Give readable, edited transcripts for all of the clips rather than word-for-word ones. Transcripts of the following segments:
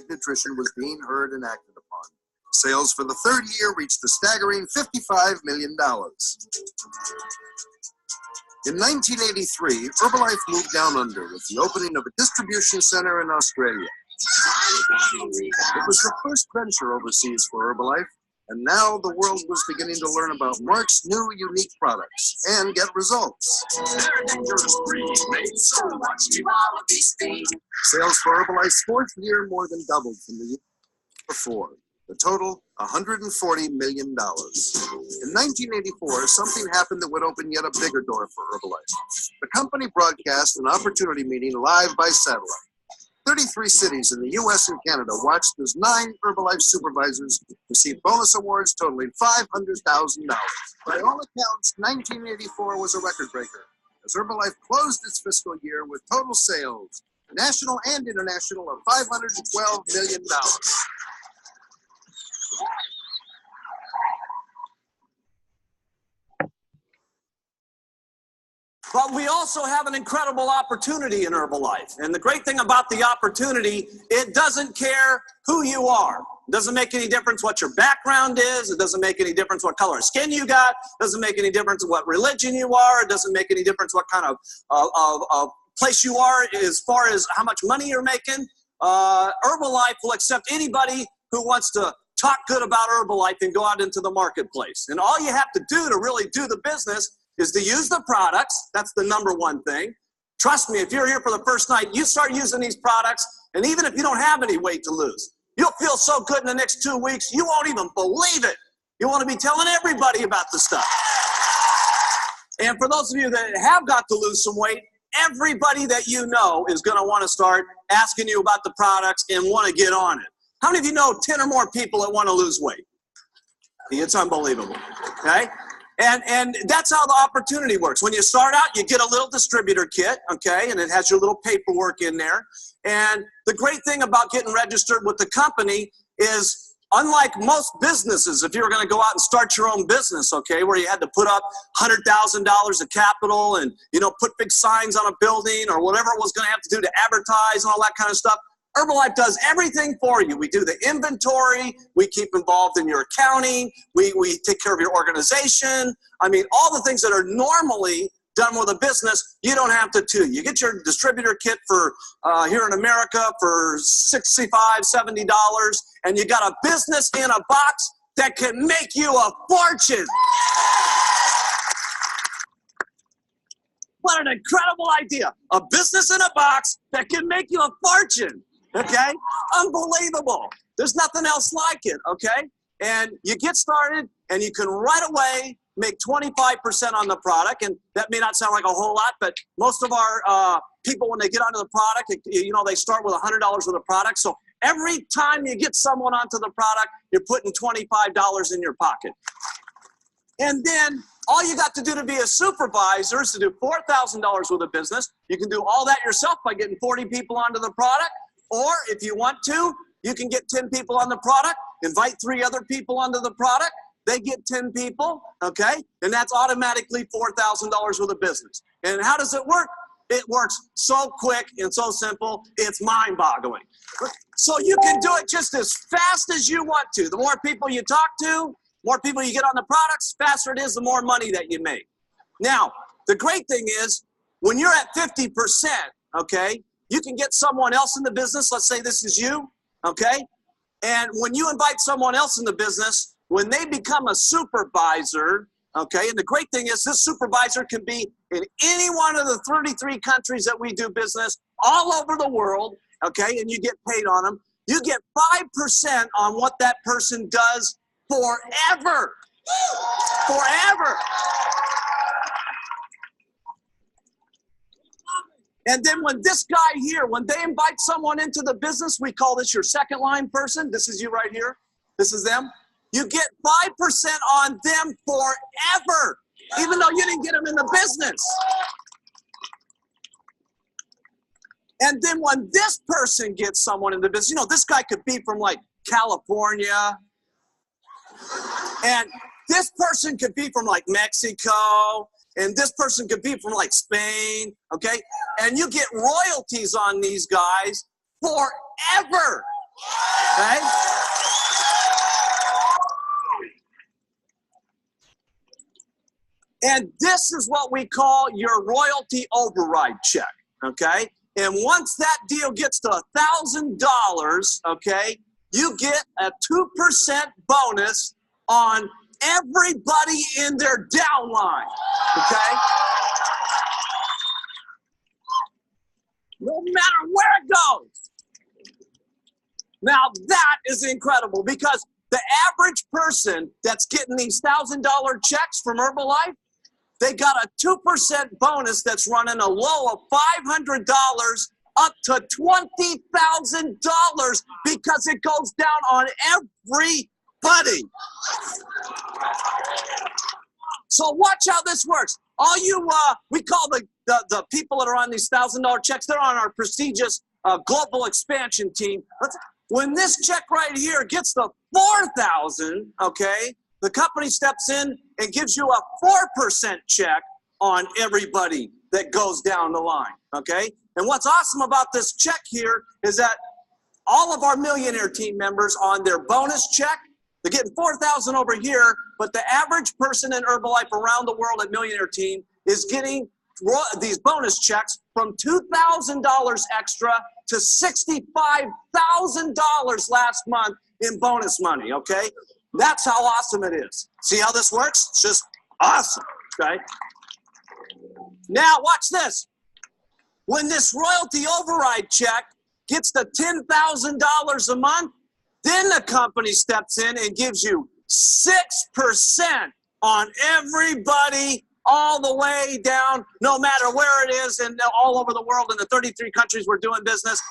nutrition was being heard and acted upon. Sales for the third year reached a staggering $55 million. In 1983, Herbalife moved down under with the opening of a distribution center in Australia. It was the first venture overseas for Herbalife, and now the world was beginning to learn about Mark's new unique products and get results. Sales for Herbalife's fourth year more than doubled from the year before. The total, $140 million. In 1984, something happened that would open yet a bigger door for Herbalife. The company broadcast an opportunity meeting live by satellite. 33 cities in the U.S. and Canada watched as 9 Herbalife supervisors received bonus awards totaling $500,000. By all accounts, 1984 was a record breaker, as Herbalife closed its fiscal year with total sales, national and international, of $512 million. But we also have an incredible opportunity in Herbalife. And the great thing about the opportunity, it doesn't care who you are. It doesn't make any difference what your background is. It doesn't make any difference what color of skin you got. It doesn't make any difference what religion you are. It doesn't make any difference what kind of place you are as far as how much money you're making. Herbalife will accept anybody who wants to talk good about Herbalife and go out into the marketplace. And all you have to do to really do the business is to use the products. That's the number one thing. Trust me, if you're here for the first night, you start using these products, and even if you don't have any weight to lose, you'll feel so good in the next 2 weeks, you won't even believe it. You want to be telling everybody about the stuff. And for those of you that have got to lose some weight, everybody that you know is going to want to start asking you about the products and want to get on it. How many of you know 10 or more people that want to lose weight? It's unbelievable, okay? And that's how the opportunity works. When you start out, you get a little distributor kit, okay, and it has your little paperwork in there. And the great thing about getting registered with the company is, unlike most businesses, if you were going to go out and start your own business, okay, where you had to put up $100,000 of capital and, you know, put big signs on a building or whatever it was going to have to do to advertise and all that kind of stuff, Herbalife does everything for you. We do the inventory. We keep involved in your accounting. We take care of your organization. I mean, all the things that are normally done with a business, you don't have to do. You get your distributor kit for here in America for $65, $70, and you got a business in a box that can make you a fortune. What an incredible idea. A business in a box that can make you a fortune. Okay? Unbelievable. There's nothing else like it, okay? And you get started, and you can right away make 25% on the product, and that may not sound like a whole lot, but most of our people, when they get onto the product, you know, they start with $100 worth of product. So every time you get someone onto the product, you're putting $25 in your pocket. And then all you got to do to be a supervisor is to do $4,000 worth of business. You can do all that yourself by getting 40 people onto the product. Or if you want to, you can get 10 people on the product, invite 3 other people onto the product. They get 10 people, okay? And that's automatically $4,000 worth of business. And how does it work? It works so quick and so simple, it's mind-boggling. So you can do it just as fast as you want to. The more people you talk to, more people you get on the products, faster it is, the more money that you make. Now, the great thing is, when you're at 50%, okay, you can get someone else in the business. Let's say this is you, okay? And when you invite someone else in the business, when they become a supervisor, okay, and the great thing is this supervisor can be in any one of the 33 countries that we do business all over the world, okay, and you get paid on them. You get 5% on what that person does forever. Forever. And then when this guy here, when they invite someone into the business, we call this your second line person. This is you right here. This is them. You get 5% on them forever, even though you didn't get them in the business. And then when this person gets someone in the business, you know, this guy could be from like California. And this person could be from like Mexico. And this person could be from like Spain, okay? And you get royalties on these guys forever. Okay? And this is what we call your royalty override check, okay? And once that deal gets to $1,000, okay, you get a 2% bonus on everybody in their downline, okay? No matter where it goes. Now that is incredible because the average person that's getting these $1,000 checks from Herbalife, they got a 2% bonus that's running a low of $500 up to $20,000 because it goes down on everybody. So watch how this works. All you, we call the people that are on these $1,000 checks, they're on our prestigious global expansion team. When this check right here gets to $4,000, okay, the company steps in and gives you a 4% check on everybody that goes down the line, okay? And what's awesome about this check here is that all of our millionaire team members on their bonus check, they're getting $4,000 over here, but the average person in Herbalife around the world at Millionaire Team is getting these bonus checks from $2,000 extra to $65,000 last month in bonus money, okay? That's how awesome it is. See how this works? It's just awesome, okay? Now, watch this. When this royalty override check gets to $10,000 a month, then the company steps in and gives you 6% on everybody all the way down, no matter where it is, and all over the world in the 33 countries we're doing business.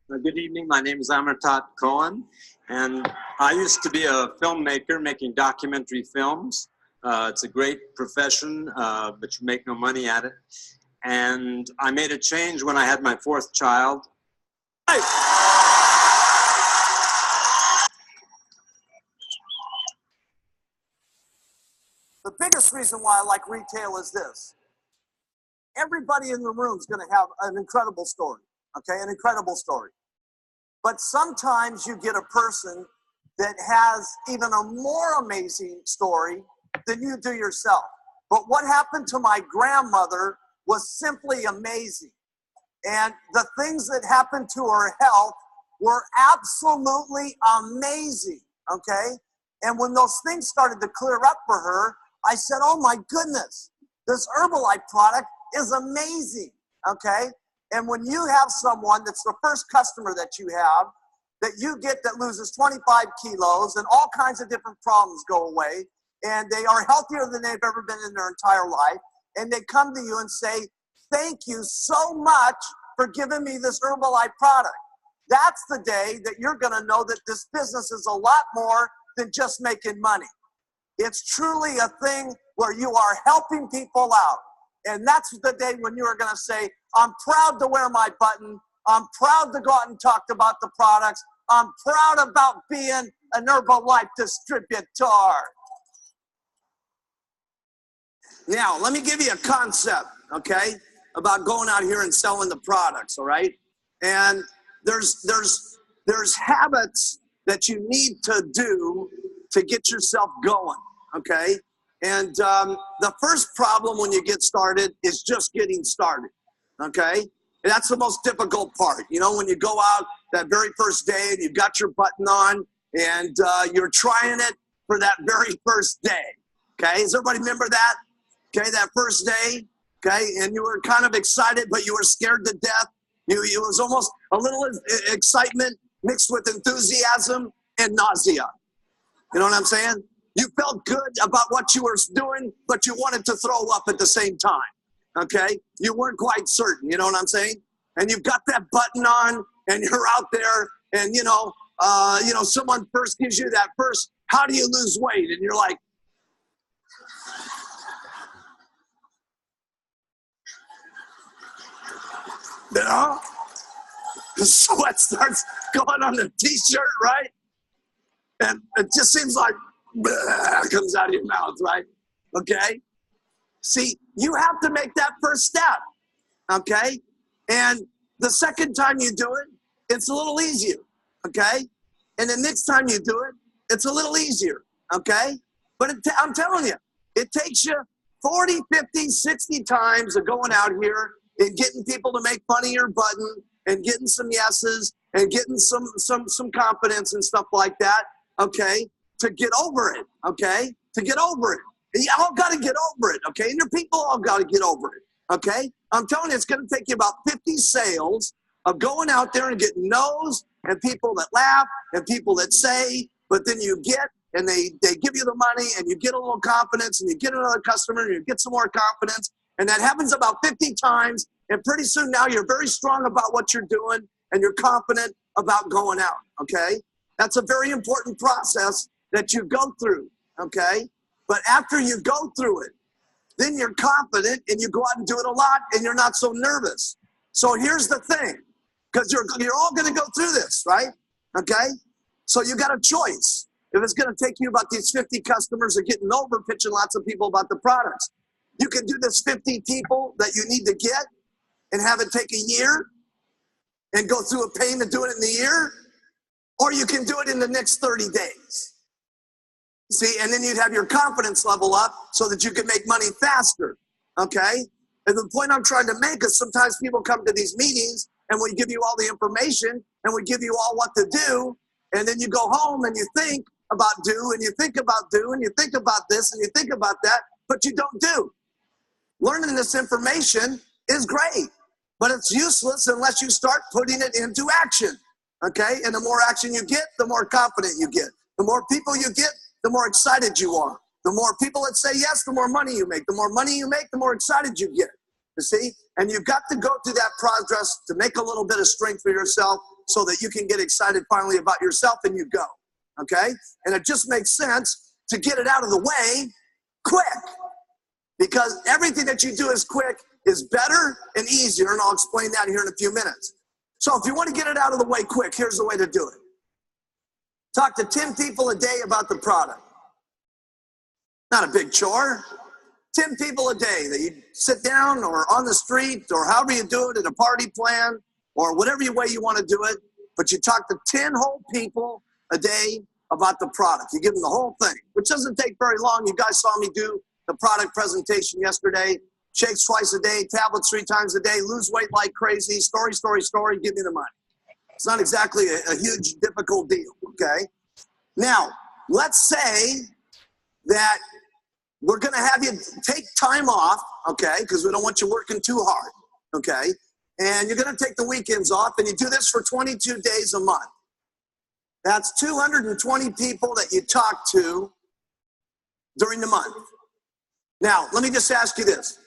Good evening. My name is Amartat Cohen, and I used to be a filmmaker making documentary films. It's a great profession, but you make no money at it. And I made a change when I had my fourth child. Hey. The biggest reason why I like retail is this. Everybody in the room is going to have an incredible story, okay? An incredible story. But sometimes you get a person that has even a more amazing story than you do yourself. But what happened to my grandmother was simply amazing. And the things that happened to her health were absolutely amazing, okay? And when those things started to clear up for her, I said, oh my goodness, this Herbalife product is amazing, okay? And when you have someone that's the first customer that you have, that you get that loses 25 kilos and all kinds of different problems go away, and they are healthier than they've ever been in their entire life, and they come to you and say, thank you so much for giving me this Herbalife product. That's the day that you're going to know that this business is a lot more than just making money. It's truly a thing where you are helping people out. And that's the day when you are going to say, I'm proud to wear my button. I'm proud to go out and talk about the products. I'm proud about being an Herbalife distributor. Now, let me give you a concept, okay, about going out here and selling the products, all right? And there's habits that you need to do to get yourself going, okay? And the first problem when you get started is just getting started, okay? And that's the most difficult part. You know, when you go out that very first day and you've got your button on and you're trying it for that very first day, okay? Does everybody remember that? Okay, that first day, okay? And you were kind of excited, but you were scared to death. It was almost a little excitement mixed with enthusiasm and nausea. You know what I'm saying? You felt good about what you were doing, but you wanted to throw up at the same time, okay? You weren't quite certain, you know what I'm saying? And you've got that button on, and you're out there, and, someone first gives you that first, how do you lose weight? And you're like, you know? The sweat starts going on the t-shirt, right? And it just seems like comes out of your mouth, right? Okay? See, you have to make that first step, okay? And The second time you do it, it's a little easier, okay? And the next time you do it, it's a little easier, okay? But I'm telling you, it takes you 40, 50, 60 times of going out here and getting people to make fun of your button and getting some yeses and getting some confidence and stuff like that, okay, to get over it, okay, to get over it. And you all got to get over it, okay, and your people all got to get over it, okay. I'm telling you, it's going to take you about 50 sales of going out there and getting no's and people that laugh and people that say, but then you get, and they give you the money and you get a little confidence and you get another customer and you get some more confidence. And that happens about 50 times. And pretty soon now you're very strong about what you're doing and you're confident about going out, okay? That's a very important process that you go through, okay? But after you go through it, then you're confident and you go out and do it a lot and you're not so nervous. So here's the thing, because you're all going to go through this, right? Okay? So you got a choice. If it's going to take you about these 50 customers are getting over pitching lots of people about the products, you can do this 50 people that you need to get and have it take a year and go through a pain to do it in the year, or you can do it in the next 30 days. See, and then you'd have your confidence level up so that you can make money faster, okay? And the point I'm trying to make is sometimes people come to these meetings and we give you all the information and we give you all what to do, and then you go home and you think about do, and you think about do, and you think about this, and you think about that, but you don't do. Learning this information is great, but it's useless unless you start putting it into action, okay? And the more action you get, the more confident you get. The more people you get, the more excited you are. The more people that say yes, the more money you make. The more money you make, the more excited you get, you see? And you've got to go through that progress to make a little bit of strength for yourself so that you can get excited finally about yourself and you go, okay? And it just makes sense to get it out of the way quick, because everything that you do is quick is better and easier, and I'll explain that here in a few minutes. So if you want to get it out of the way quick, here's the way to do it. Talk to 10 people a day about the product. Not a big chore. 10 people a day that you sit down or on the street or however you do it at a party plan or whatever way you want to do it, but you talk to 10 whole people a day about the product. You give them the whole thing, which doesn't take very long. You guys saw me do the product presentation yesterday. Shakes twice a day, tablets 3 times a day, lose weight like crazy, story, give me the money. It's not exactly a huge, difficult deal, okay? Now, let's say that we're going to have you take time off, okay, because we don't want you working too hard, okay? And you're going to take the weekends off, and you do this for 22 days a month. That's 220 people that you talk to during the month. Now, let me just ask you this.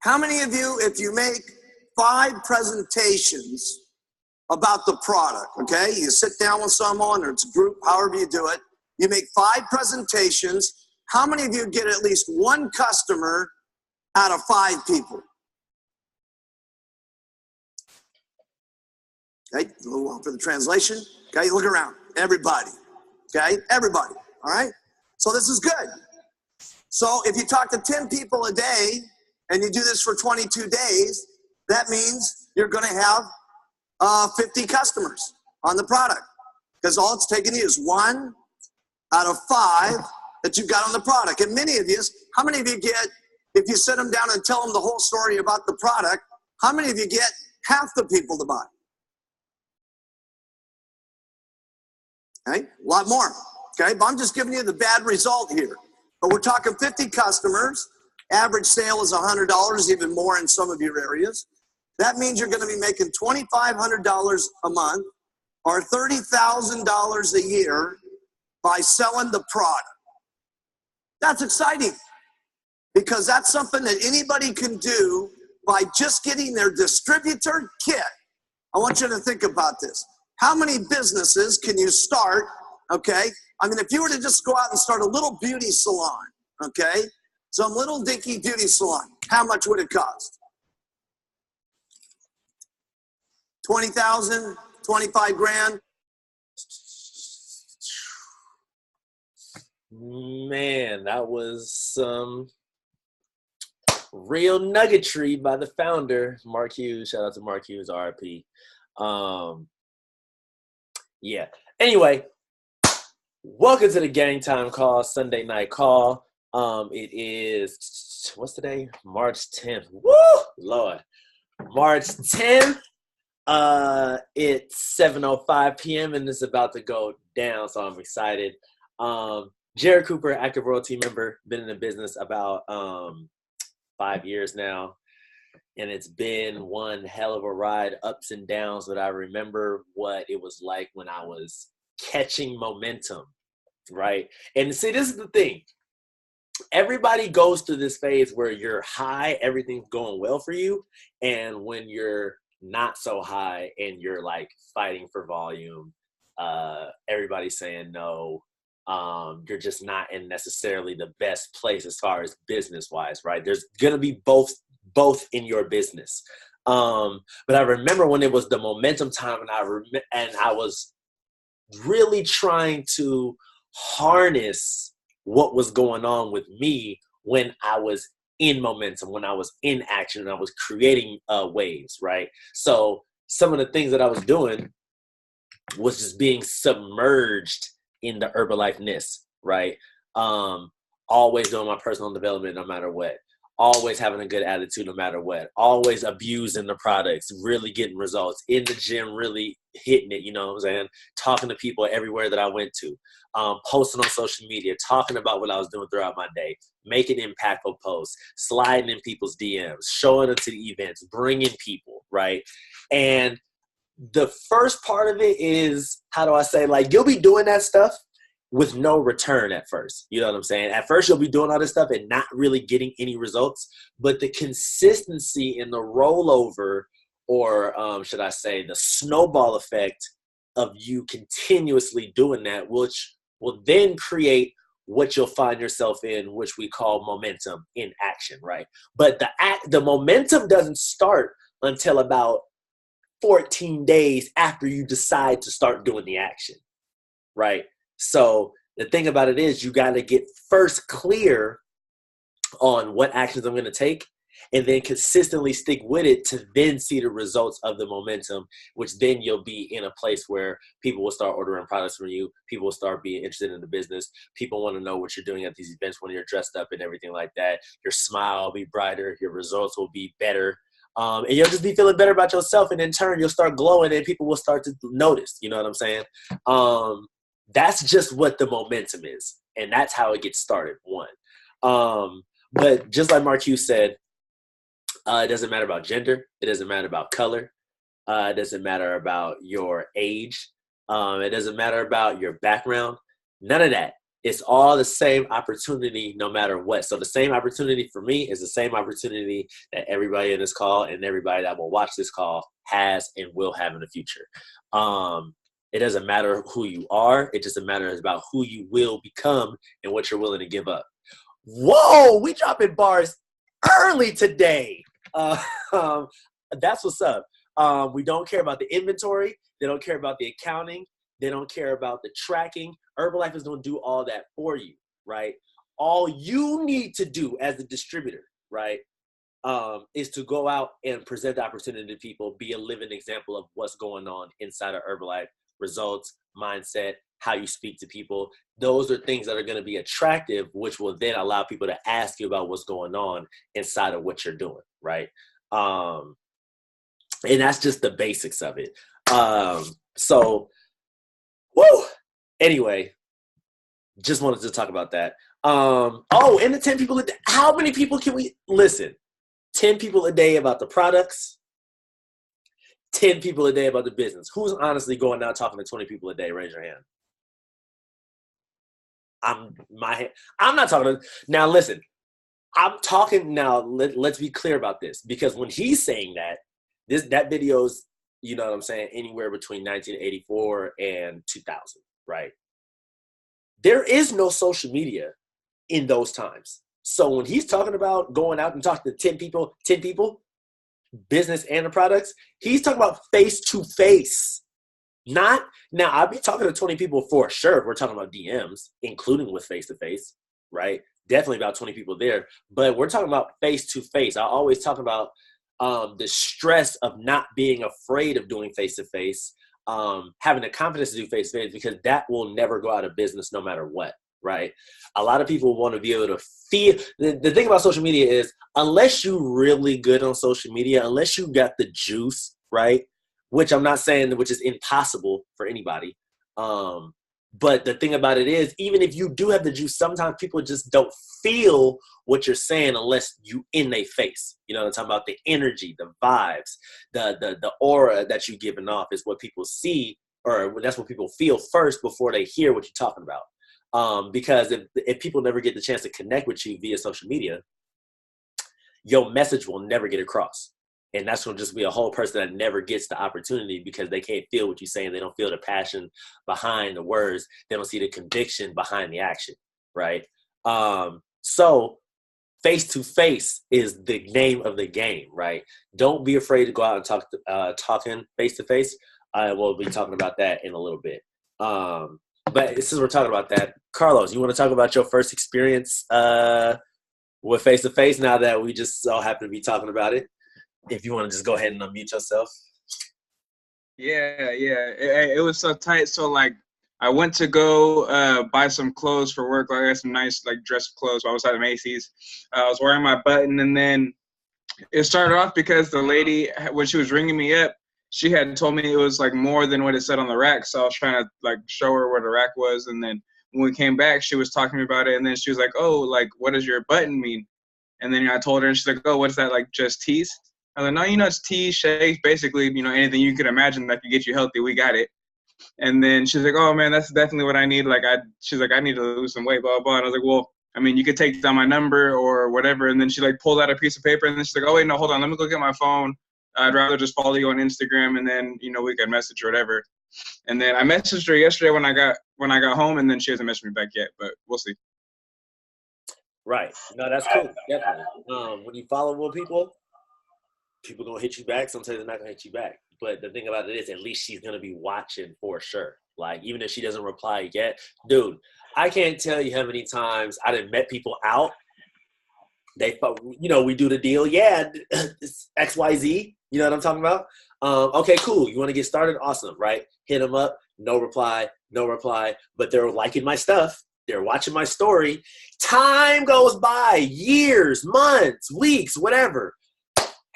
How many of you, if you make 5 presentations about the product, okay? You sit down with someone or it's a group, however you do it, you make 5 presentations. How many of you get at least 1 customer out of 5 people? Okay, a little long for the translation. Okay, look around, everybody. Okay, everybody, all right? So this is good. So if you talk to 10 people a day and you do this for 22 days, that means you're gonna have 50 customers on the product, because all it's taking you is 1 out of 5 that you've got on the product. And many of you, how many of you get, if you sit them down and tell them the whole story about the product, how many of you get half the people to buy? Okay, a lot more, okay? But I'm just giving you the bad result here. But we're talking 50 customers, average sale is $100, even more in some of your areas. That means you're gonna be making $2,500 a month or $30,000 a year by selling the product. That's exciting, because that's something that anybody can do by just getting their distributor kit. I want you to think about this. How many businesses can you start, okay? I mean, if you were to just go out and start a little beauty salon, okay? Some little dinky beauty salon, how much would it cost? 20,000, 25 grand? Man, that was some Real Nuggetry by the founder, Mark Hughes. Shout out to Mark Hughes, RIP. Yeah. Anyway, welcome to the Gang Time Call, Sunday Night Call. It is, what's today? March 10th. Woo! Lord. March 10th. It's 7:05 p.m. and it's about to go down, so I'm excited. Jared Cooper, active royalty member, been in the business about 5 years now, and it's been one hell of a ride, ups and downs, but I remember what it was like when I was catching momentum, right? And see, this is the thing. Everybody goes through this phase where you're high, everything's going well for you, and when you're not so high and you're like fighting for volume, everybody's saying no, you're just not in necessarily the best place as far as business wise, right? There's gonna be both in your business. But I remember when it was the momentum time, and I was really trying to harness what was going on with me when I was in momentum, when I was in action, and I was creating waves, right? So some of the things that I was doing was just being submerged in the Herbalife-ness, right? Always doing my personal development no matter what. Always having a good attitude no matter what. Always abusing the products, really getting results. In the gym, really hitting it, you know what I'm saying? Talking to people everywhere that I went to. Posting on social media, talking about what I was doing throughout my day. Making impactful posts. Sliding in people's DMs. Showing up to the events. Bringing people, right? And the first part of it is, how do I say, like, you'll be doing that stuff with no return at first. You know what I'm saying? At first, you'll be doing all this stuff and not really getting any results. But the consistency and the rollover, or should I say, the snowball effect of you continuously doing that, which will then create what you'll find yourself in, which we call momentum in action, right? But the momentum doesn't start until about 14 days after you decide to start doing the action, right? So the thing about it is, you got to get first clear on what actions I'm going to take, and then consistently stick with it to then see the results of the momentum, which then you'll be in a place where people will start ordering products from you. People will start being interested in the business. People want to know what you're doing at these events when you're dressed up and everything like that. Your smile will be brighter. Your results will be better. And you'll just be feeling better about yourself, and in turn, you'll start glowing, and people will start to notice. You know what I'm saying? That's just what the momentum is, and that's how it gets started, one. But just like Mark Hughes said, it doesn't matter about gender. It doesn't matter about color. It doesn't matter about your age. It doesn't matter about your background. None of that. It's all the same opportunity no matter what. So the same opportunity for me is the same opportunity that everybody in this call and everybody that will watch this call has and will have in the future. It doesn't matter who you are. It just matters about who you will become and what you're willing to give up. Whoa, we dropping bars early today. That's what's up. We don't care about the inventory. They don't care about the accounting. They don't care about the tracking. Herbalife is going to do all that for you, right? All you need to do as a distributor, right, is to go out and present the opportunity to people, be a living example of what's going on inside of Herbalife. Results, mindset, how you speak to people. Those are things that are going to be attractive, which will then allow people to ask you about what's going on inside of what you're doing, right? And that's just the basics of it. So, woo! Anyway, just wanted to talk about that. And the 10 people a day. How many people can we listen? 10 people a day about the products. 10 people a day about the business. Who's honestly going out talking to 20 people a day? Raise your hand. I'm not talking to, now listen, I'm talking now, let's be clear about this, because when he's saying that video's, you know what I'm saying, anywhere between 1984 and 2000, right? There is no social media in those times. So when he's talking about going out and talking to 10 people, business and the products, he's talking about face-to-face. Not, now I'll be talking to 20 people for sure if we're talking about DMs, including with face-to-face, right? definitely about 20 people there. But we're talking about face-to-face. I always talk about the stress of not being afraid of doing face-to-face, having the confidence to do face-to-face, because that will never go out of business no matter what, right? A lot of people want to be able to feel. The thing about social media is, unless you're really good on social media, unless you got the juice, right? Which I'm not saying, which is impossible for anybody. But the thing about it is, even if you do have the juice, sometimes people just don't feel what you're saying unless you in their face. You know what I'm talking about? The energy, the vibes, the aura that you're giving off is what people see, or that's what people feel first before they hear what you're talking about. Because if people never get the chance to connect with you via social media, your message will never get across. And that's going to just be a whole person that never gets the opportunity because they can't feel what you're saying. They don't feel the passion behind the words. They don't see the conviction behind the action, right? So face-to-face is the name of the game, right? Don't be afraid to go out and talking face-to-face. I will be talking about that in a little bit. But since we're talking about that, Carlos, you want to talk about your first experience with face-to-face now that we just so happen to be talking about it? If you want to just go ahead and unmute yourself. Yeah. It was so tight. So like, I went to go buy some clothes for work. Like I got some nice like dress clothes. I was at Macy's. I was wearing my button, and then it started off because the lady, when she was ringing me up, she had told me it was like more than what it said on the rack. So I was trying to like show her where the rack was, and then when we came back, she was talking to me about it, and then she was like, "Oh, like what does your button mean?" And then I told her, and she's like, "Oh, what's that? Like just teas?" I was like, "No, it's tea, shakes, basically, anything you could imagine that could get you healthy, we got it." And then she's like, "Oh man, that's definitely what I need. She's like, I need to lose some weight, blah, blah." And I was like, "Well, I mean, you could take down my number or whatever." And then she like pulled out a piece of paper, and then she's like, "Oh wait, no, hold on, let me go get my phone. I'd rather just follow you on Instagram, and then, we can message or whatever." And then I messaged her yesterday when I got home, and then she hasn't messaged me back yet, but we'll see. Right. No, that's cool. Definitely. When you follow people gonna hit you back. Sometimes they're not gonna hit you back. But the thing about it is, at least she's gonna be watching for sure. Like, even if she doesn't reply yet, dude, I can't tell you how many times I done met people out. They, we do the deal. Yeah, it's XYZ. You know what I'm talking about? Okay, cool. You want to get started? Awesome, right? Hit them up. No reply. But they're liking my stuff. They're watching my story. Time goes by, years, months, weeks, whatever.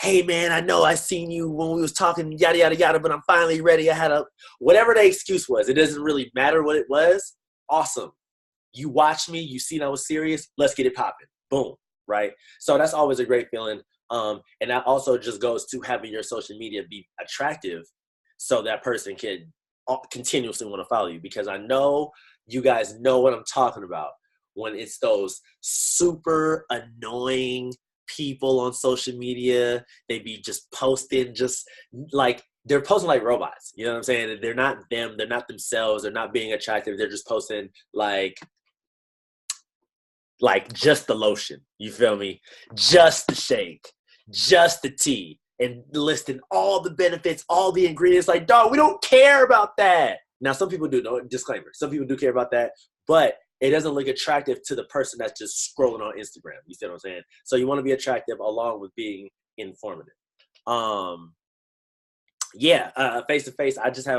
"Hey man, I know I seen you when we was talking, yada, yada, yada, but I'm finally ready. I had whatever the excuse was. It doesn't really matter what it was. Awesome. You watched me. You seen I was serious. Let's get it popping." Boom. Right? So that's always a great feeling. And that also just goes to having your social media be attractive so that person can continuously want to follow you, because I know you guys know what I'm talking about when it's those super annoying people on social media. They be just posting they're posting like robots. You know what I'm saying? They're not them. They're not themselves. They're not being attractive. They're just posting like just the lotion. You feel me? Just the shake, just the tea, and listing all the benefits, all the ingredients. Like, dog, we don't care about that. Now, some people do. No, disclaimer. Some people do care about that, but it doesn't look attractive to the person that's just scrolling on Instagram. You see what I'm saying? So you want to be attractive along with being informative. Face-to-face, I just had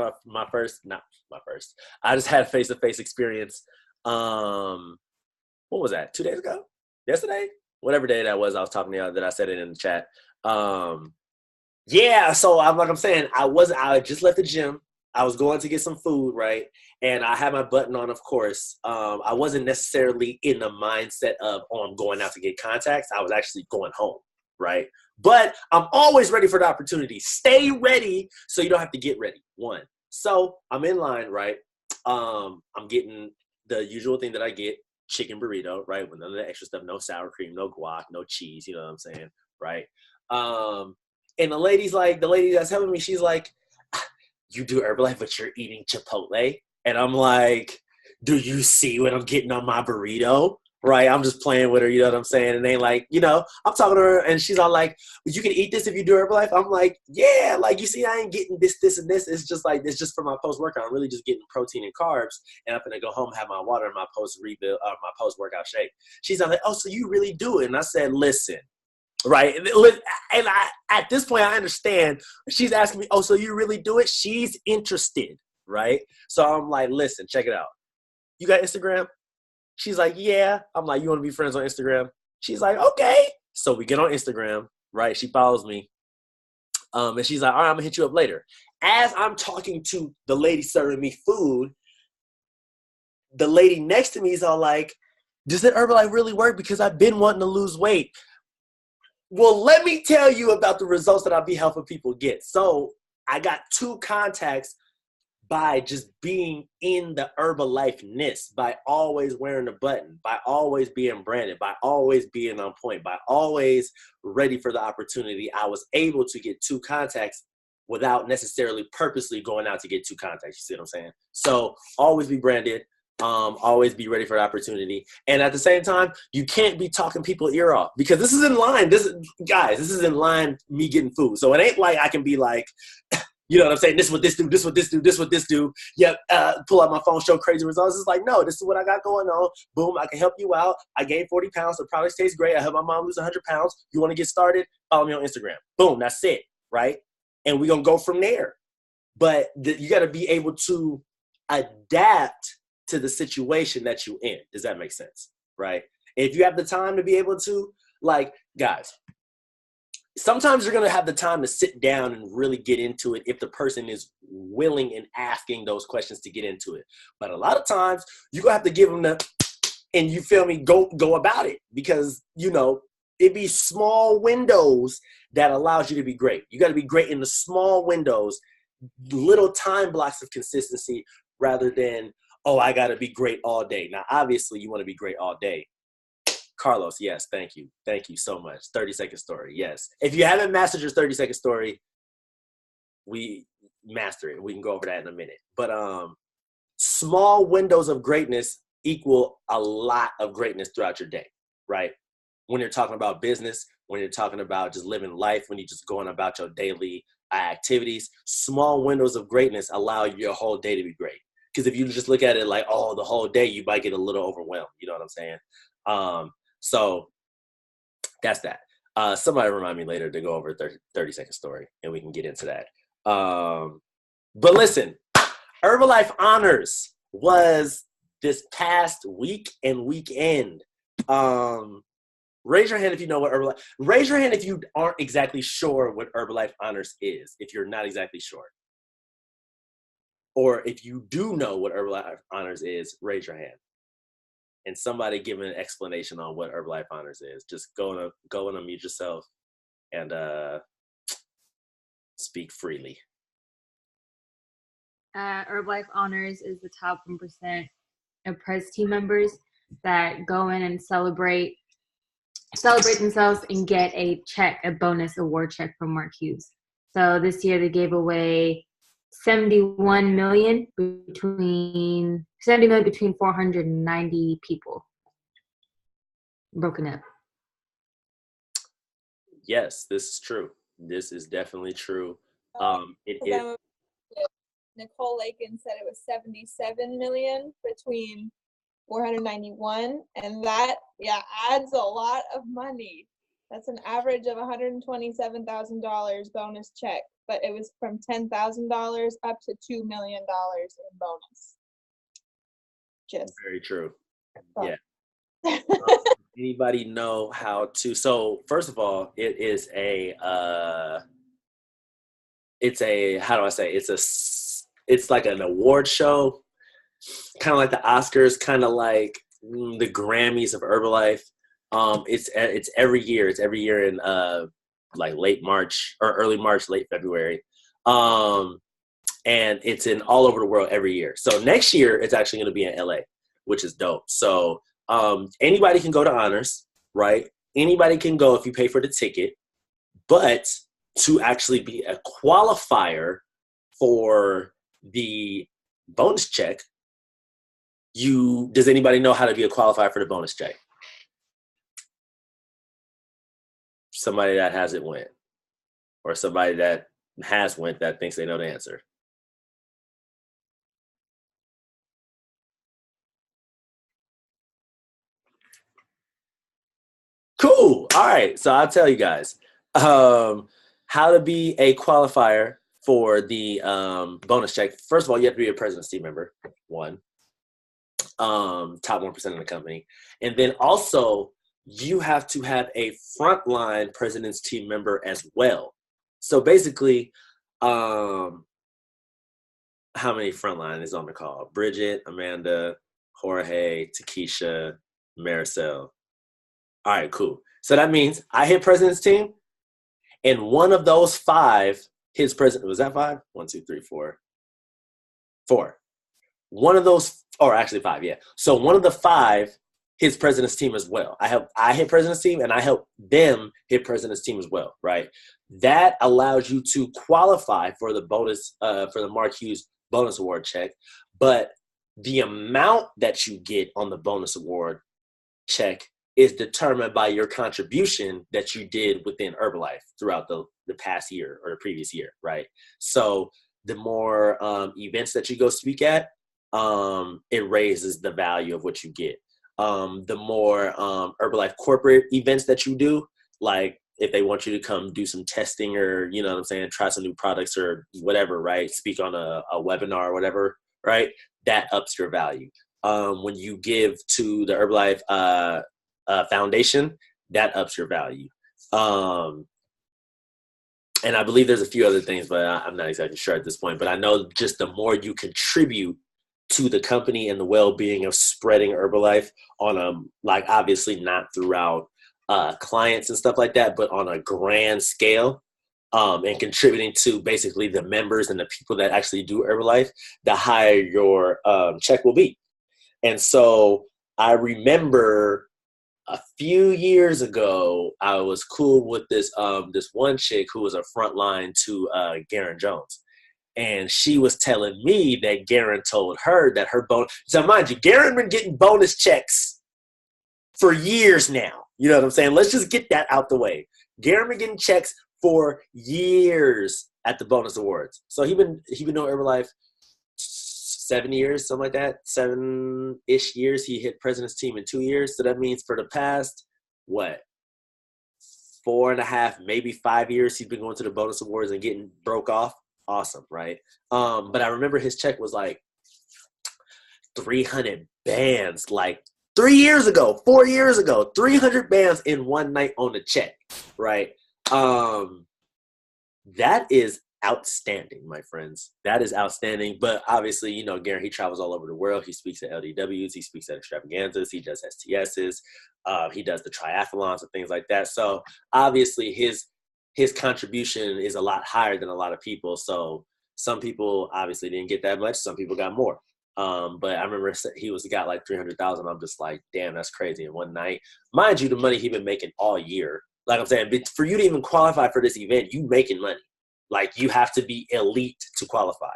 I just had a face-to-face experience. What was that? 2 days ago? Yesterday? Whatever day that was, I was talking to you that I said it in the chat. So I'm saying, I just left the gym. I was going to get some food, right? And I had my button on, of course. I wasn't necessarily in the mindset of, I'm going out to get contacts. I was actually going home, right? But I'm always ready for the opportunity. Stay ready so you don't have to get ready, one. So I'm in line, right? I'm getting the usual thing that I get, chicken burrito, right? With none of the extra stuff, no sour cream, no guac, no cheese, you know what I'm saying, right? And the lady that's helping me, she's like, "You do Herbalife, but you're eating Chipotle?" And I'm like, "Do you see what I'm getting on my burrito?" right? I'm just playing with her, you know what I'm saying? And they like, you know, I'm talking to her and she's all like, you can eat this if you do Herbalife. I'm like, yeah, like you see, I ain't getting this, and this. It's just like, it's just for my post-workout. I'm really just getting protein and carbs, and I'm gonna go home, have my water and my post-rebuild, my post-workout shake. She's all like, oh, so you really do it? And I said, listen, right? And at this point, I understand. She's asking me, oh, so you really do it? She's interested, right? So I'm like, listen, check it out. You got Instagram? She's like, yeah. I'm like, you want to be friends on Instagram? She's like, okay. So we get on Instagram, right? She follows me. And she's like, all right, I'm going to hit you up later. As I'm talking to the lady serving me food, the lady next to me is all like, does that Herbalife really work? Because I've been wanting to lose weight. Well, let me tell you about the results that I'll be helping people get. So I got 2 contacts by just being in the Herbalife-ness, by always wearing the button, by always being branded, by always being on point, by always ready for the opportunity. I was able to get 2 contacts without necessarily purposely going out to get 2 contacts. You see what I'm saying? So always be branded, always be ready for the opportunity. And at the same time, you can't be talking people ear off, because this is in line. This is in line me getting food. So it ain't like I can be like, you know what I'm saying? This is what this do, this is what this do, this is what this do. Yep, pull out my phone, show crazy results. It's like, no, this is what I got going on. Boom, I can help you out. I gained 40 pounds. The product tastes great. I helped my mom lose 100 pounds. You want to get started? Follow me on Instagram. Boom, that's it, right? And we're going to go from there. But you got to be able to adapt to the situation that you're in. Does that make sense, right? If you have the time to be able to, like, guys, sometimes you're going to have the time to sit down and really get into it if the person is willing and asking those questions to get into it. But a lot of times you're going to have to give them and you feel me, go about it, because, you know, it be small windows that allows you to be great. You got to be great in the small windows, little time blocks of consistency, rather than, oh, I got to be great all day. Now, obviously you want to be great all day. Carlos, yes, thank you. Thank you so much. 30-second story, yes. If you haven't mastered your 30-second story, we master it. We can go over that in a minute. But small windows of greatness equal a lot of greatness throughout your day, right? When you're talking about business, when you're talking about just living life, when you're just going about your daily activities, small windows of greatness allow your whole day to be great. Because if you just look at it like, oh, the whole day, you might get a little overwhelmed. You know what I'm saying? So that's that. Somebody remind me later to go over a 30-second story and we can get into that. But listen, Herbalife Honors was this past week and weekend. Raise your hand if you know what Herbalife, raise your hand if you aren't exactly sure what Herbalife Honors is, if you're not exactly sure. Or if you do know what Herbalife Honors is, raise your hand. And somebody give an explanation on what Herbalife Honors is. Just go and unmute yourself and speak freely. Herbalife Honors is the top 1% of Prez team members that go in and celebrate themselves and get a bonus award check from Mark Hughes. So this year they gave away $70 million between 490 people. Broken up. Yes, this is true. This is definitely true. Nicole Lakin said it was 77 million between 491, and that adds a lot of money. That's an average of $127,000 bonus check, but it was from $10,000 up to $2 million in bonus. Just very true. Yeah. Anybody know how to? So first of all, it's like an award show, kind of like the Oscars, kind of like the Grammys of Herbalife. It's every year. It's every year in like late March or early March, late February. And it's in all over the world every year. So next year it's actually going to be in LA, which is dope. So anybody can go to Honors, right? Anybody can go if you pay for the ticket, but to actually be a qualifier for the bonus check, does anybody know how to be a qualifier for the bonus check? somebody that hasn't went, or somebody that has went that thinks they know the answer? Cool. All right. So I'll tell you guys how to be a qualifier for the bonus check. First of all, you have to be a President's team member. One. Top 1% of the company. And then also, you have to have a frontline President's team member as well. So basically, how many frontline is on the call? Bridget, Amanda, Jorge, Takesha, Maricel. All right, cool. So that means I hit President's team, and one of those 5 hits President. Was that 5? 1, 2, 3, 4. 4. One of those, or actually 5, yeah. So one of the 5 hits President's team as well. I hit President's team, and I help them hit President's team as well, right? That allows you to qualify for the bonus, for the Mark Hughes bonus award check. But the amount that you get on the bonus award check is determined by your contribution that you did within Herbalife throughout the past year or the previous year, right? So the more events that you go speak at, it raises the value of what you get. The more Herbalife corporate events that you do, like if they want you to come do some testing or, you know what I'm saying, try some new products or whatever, right? Speak on a webinar or whatever, right? That ups your value. When you give to the Herbalife Foundation, that ups your value. And I believe there's a few other things, but I'm not exactly sure at this point. But I know just the more you contribute to the company and the well-being of spreading Herbalife on a, like, obviously not throughout clients and stuff like that, but on a grand scale, and contributing to basically the members and the people that actually do Herbalife, the higher your check will be. And so I remember a few years ago, I was cool with this this one chick who was a front line to Garen Jones. And she was telling me that Garen told her that her bonus. So mind you, Garen been getting bonus checks for years now. You know what I'm saying? Let's just get that out the way. Garen been getting checks for years at the bonus awards. So he been doing Herbalife 7 years, something like that. 7-ish years. He hit President's team in 2 years. So that means for the past, 4.5, maybe 5 years, he's been going to the bonus awards and getting broke off. Awesome, right? But I remember his check was like 300 bands, like 4 years ago, 300 bands in one night on the check, right? That is outstanding, my friends. That is outstanding. But obviously, you know, Garen, he travels all over the world. He speaks at LDWs. He speaks at extravaganzas. He does STSs. He does the triathlons and things like that. So obviously his contribution is a lot higher than a lot of people. So some people obviously didn't get that much. Some people got more. But I remember he got like 300,000. I'm just like, damn, that's crazy in one night. Mind you, the money he's been making all year. Like I'm saying, for you to even qualify for this event, you making money. Like you have to be elite to qualify.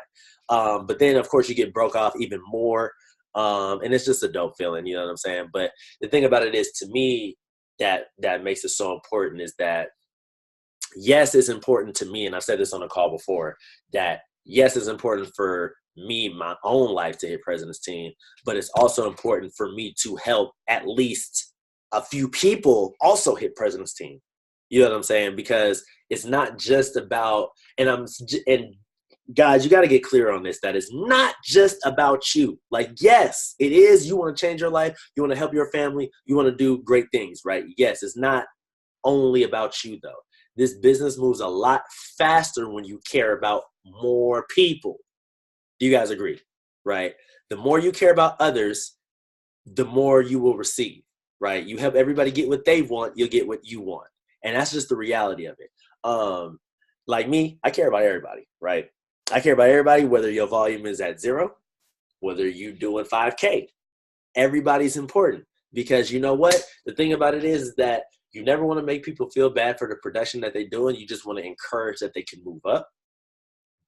But then of course you get broke off even more. And it's just a dope feeling, you know what I'm saying? But the thing about it is, to me, that makes it so important is that, yes, it's important to me, and I've said this on a call before, that yes, it's important for me, my own life, to hit President's team, but it's also important for me to help at least a few people also hit President's team. You know what I'm saying? Because it's not just about, and guys, you got to get clear on this, that it's not just about you. Like, yes, it is. You want to change your life. You want to help your family. You want to do great things, right? Yes, it's not only about you, though. This business moves a lot faster when you care about more people. Do you guys agree? Right? The more you care about others, the more you will receive, right? You help everybody get what they want, you'll get what you want. And that's just the reality of it. Like me, I care about everybody, right? I care about everybody, whether your volume is at 0, whether you're doing 5K. Everybody's important, because you know what? The thing about it is that you never want to make people feel bad for the production that they're doing. You just want to encourage that they can move up.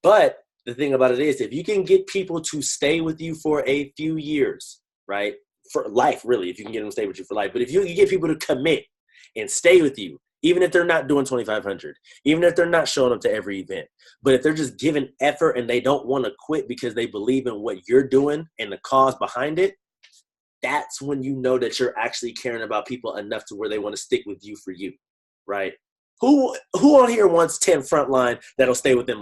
But the thing about it is, if you can get people to stay with you for a few years, right? For life, really, if you can get them to stay with you for life. But if you can get people to commit and stay with you even if they're not doing 2,500, even if they're not showing up to every event. But if they're just giving effort and they don't want to quit because they believe in what you're doing and the cause behind it, that's when you know that you're actually caring about people enough to where they want to stick with you for you, right? Who on here wants 10 frontline that'll stay with them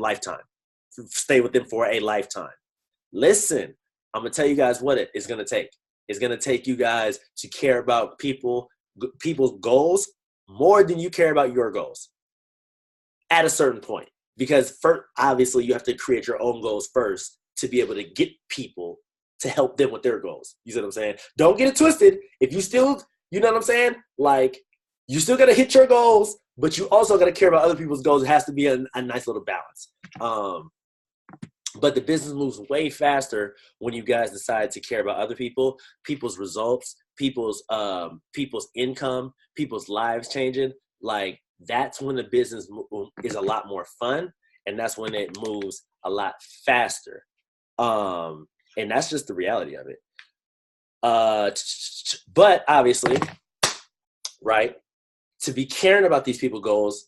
for a lifetime? Listen, I'm going to tell you guys what it's going to take. It's going to take you guys to care about people's goals more than you care about your goals at a certain point. Because first, obviously, you have to create your own goals first to be able to get people to help them with their goals. You see what I'm saying? Don't get it twisted. If you still, you know what I'm saying? Like, you still got to hit your goals, but you also got to care about other people's goals. It has to be a nice little balance. But the business moves way faster when you guys decide to care about other people, people's results, people's income, people's lives changing. Like, that's when the business is a lot more fun, and that's when it moves a lot faster. And that's just the reality of it. But obviously, right, to be caring about these people's goals,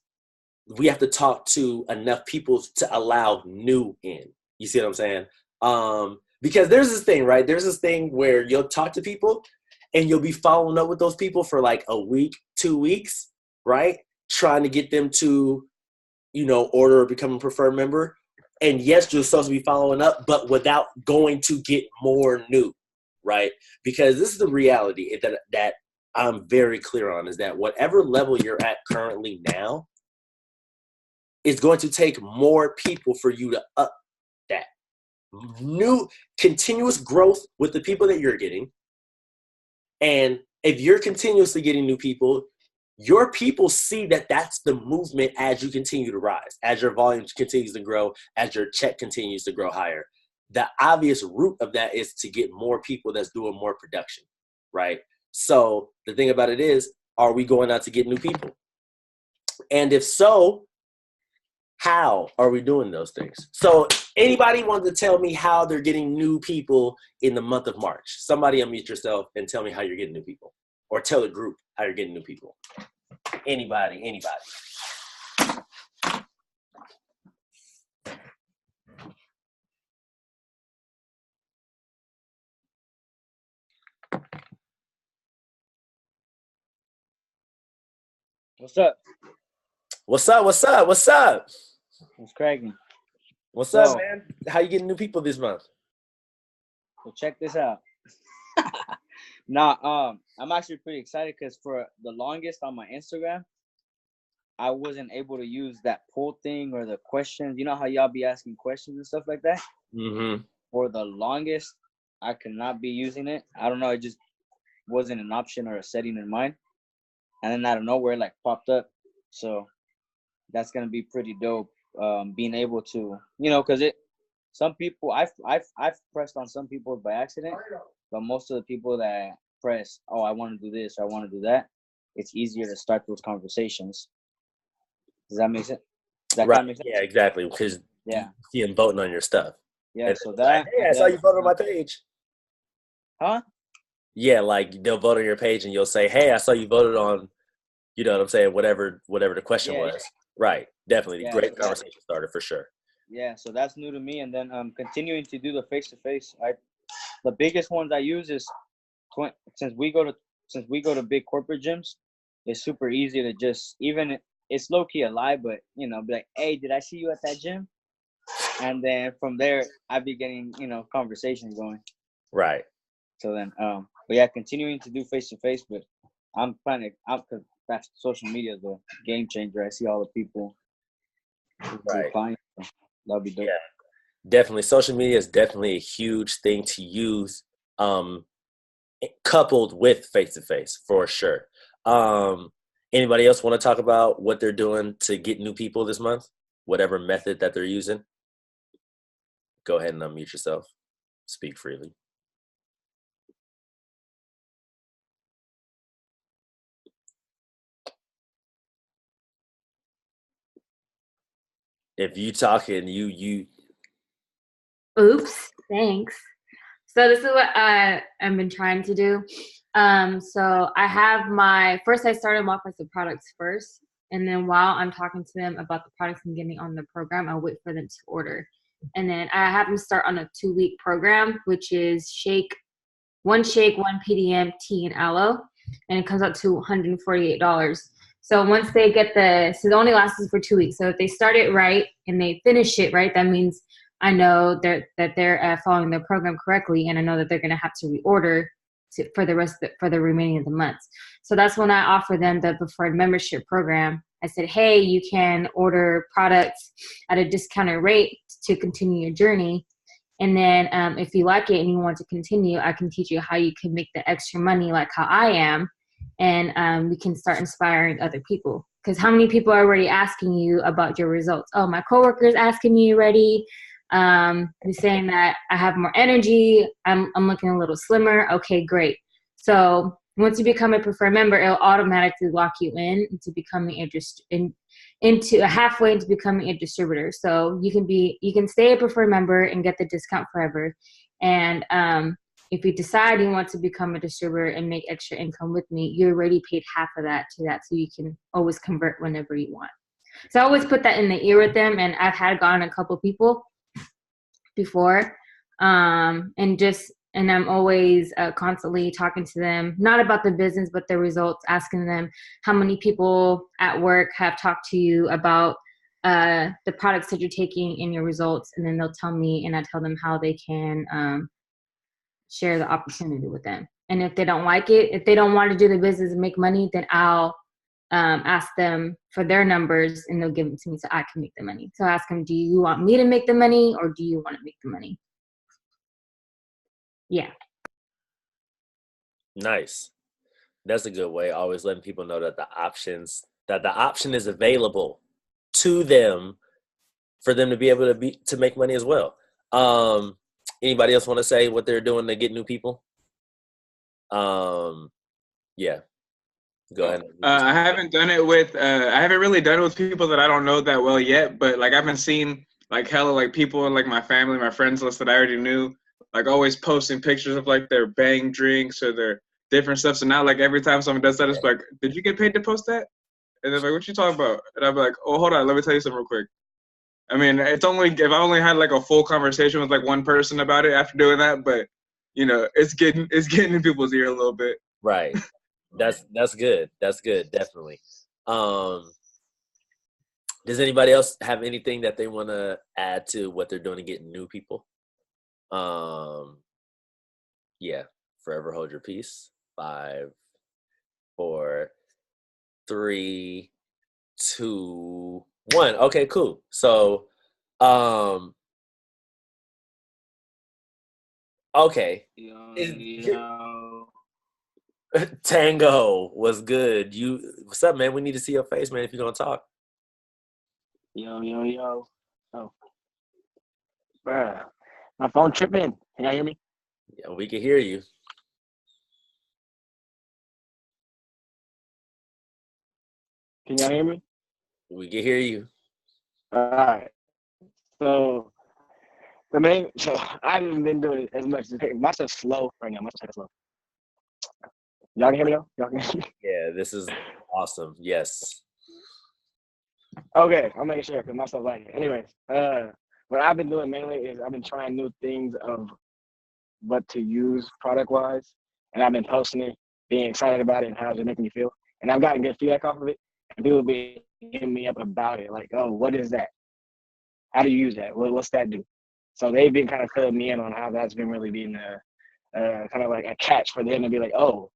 we have to talk to enough people to allow new in. You see what I'm saying? Because there's this thing, right? There's this thing where you'll talk to people and you'll be following up with those people for like a week, 2 weeks, right? Trying to get them to, order or become a preferred member. And yes, you're supposed to be following up, but without going to get more new, right? Because this is the reality that I'm very clear on, is that whatever level you're at currently now, it's going to take more people for you to up that. New continuous growth with the people that you're getting. And if you're continuously getting new people, your people see that that's the movement as you continue to rise, as your volume continues to grow, as your check continues to grow higher. The obvious root of that is to get more people that's doing more production, right? So the thing about it is, are we going out to get new people? And if so, how are we doing those things? So anybody want to tell me how they're getting new people in the month of March? Somebody unmute yourself and tell me how you're getting new people. Or tell the group how you're getting new people. Anybody. What's up? What's up? What's cracking? What's up, man? How you getting new people this month? So check this out. Nah, I'm actually pretty excited because for the longest on my Instagram, I wasn't able to use that poll thing or the questions. You know how y'all be asking questions and stuff like that? Mm-hmm. For the longest, I could not be using it. I don't know. It just wasn't an option or a setting in mind. And then out of nowhere, like popped up. So that's going to be pretty dope. Being able to, because some people, I've pressed on some people by accident, but most of the people that press, oh, I want to do this, or I want to do that, it's easier to start those conversations. Does that make sense? Right. Kind of make sense? Yeah, exactly. Because you see them voting on your stuff. Yeah, and so that. Hey, I saw you voted on my page. Huh? Yeah, like they'll vote on your page and you'll say, hey, I saw you voted on, you know what I'm saying, whatever the question was. Yeah. Right. Definitely. Great conversation starter for sure. Yeah, so that's new to me. And then continuing to do the face-to-face. The biggest ones I use is since we go to big corporate gyms, it's super easy to just, even it's low-key a lie, but be like, hey, did I see you at that gym? And then from there I'd be getting conversations going. Right. So then but yeah, continuing to do face-to-face, but I'm planning out because that's social media is the game changer. I see all the people replying. So that'll be dope. Yeah, definitely. Social media is definitely a huge thing to use, coupled with face-to-face for sure. Anybody else want to talk about what they're doing to get new people this month? Whatever method that they're using? Go ahead and unmute yourself. Speak freely. If you talking, you. Oops, thanks. So this is what I've been trying to do. So I have first I started them off as the products first, And then while I'm talking to them about the products I'm getting on the program, I'll wait for them to order. And then I have them start on a 2-week program, which is one shake, one PDM, tea, and aloe. And it comes out to $148. So once they get so it only lasts for 2 weeks. So if they start it right and they finish it right, that means I know that they're following the program correctly, and I know that they're going to have to reorder for the remaining of the months. So that's when I offer them the preferred membership program. I said, hey, you can order products at a discounted rate to continue your journey. And then if you like it and you want to continue, I can teach you how you can make the extra money like how I am. And we can start inspiring other people. Because how many people are already asking you about your results? Oh, my coworker is asking me already. They're saying that I have more energy. I'm looking a little slimmer. Okay, great. So once you become a preferred member, it'll automatically lock you into becoming halfway into becoming a distributor. So you can stay a preferred member and get the discount forever. And if you decide you want to become a distributor and make extra income with me, you already paid half of that to that, so you can always convert whenever you want. So I always put that in the ear with them, and I've had gotten a couple people before, and I'm always constantly talking to them, not about the business, but the results, asking them how many people at work have talked to you about the products that you're taking and your results, and then they'll tell me, and I tell them how they can share the opportunity with them. And if they don't like it, if they don't want to do the business and make money, then I'll ask them for their numbers, and they'll give them to me so I can make the money. So I ask them, do you want me to make the money, or do you want to make the money? Yeah. Nice. That's a good way. Always letting people know that the option is available to them for them to be able to make money as well. Anybody else want to say what they're doing to get new people? Yeah. Go ahead. I haven't really done it with people that I don't know that well yet, but like I've been seeing like hella like people in like my family, my friends list that I already knew, like always posting pictures of like their bang drinks or their different stuff. So now like every time someone does that, it's like, did you get paid to post that? And they're like, what you talking about? And I'm like, oh, hold on, let me tell you something real quick. I mean, if I only had like a full conversation with like one person about it after doing that, but you know, it's getting in people's ear a little bit. Right. That's good. That's good. Definitely. Does anybody else have anything that they want to add to what they're doing to get new people? Yeah. Forever hold your peace. 5, 4, 3, 2, 1. Okay, cool. So, okay. Tango was good. What's up, man? We need to see your face, man, if you're gonna talk. Yo. Oh. Bruh. My phone tripping. Can y'all hear me? Yeah, we can hear you. Can y'all hear me? We can hear you. All right. So I haven't been doing it as much. My stuff's slow right now. My stuff's slow. Y'all can hear me though? Y'all can hear me? Yeah, this is awesome. Yes. Okay, I'll make sure because my stuff like it. Anyways, what I've been doing mainly is I've been trying new things of what to use product wise, and I've been posting it, being excited about it, and how it's making me feel. And I've gotten good feedback off of it, and people be hitting me up about it, like, oh, what is that? How do you use that? What's that do? So they've been kind of filling me in on how that's been really being kind of like a catch for them to be like, oh,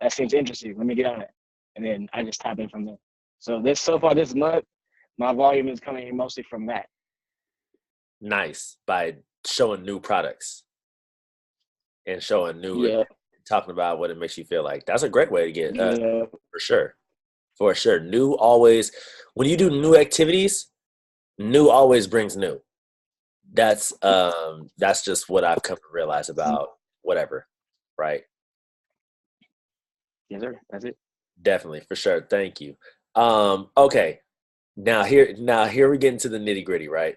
that seems interesting. Let me get on it. And then I just tap in from there. So so far this month, my volume is coming mostly from that. Nice. By showing new products and showing talking about what it makes you feel like. That's a great way to get for sure. For sure. New always, when you do new activities, new always brings new. That's just what I've come to realize about whatever, right? Yes, sir. That's it. Definitely, for sure. Thank you. Okay. Now here we get into the nitty-gritty, right?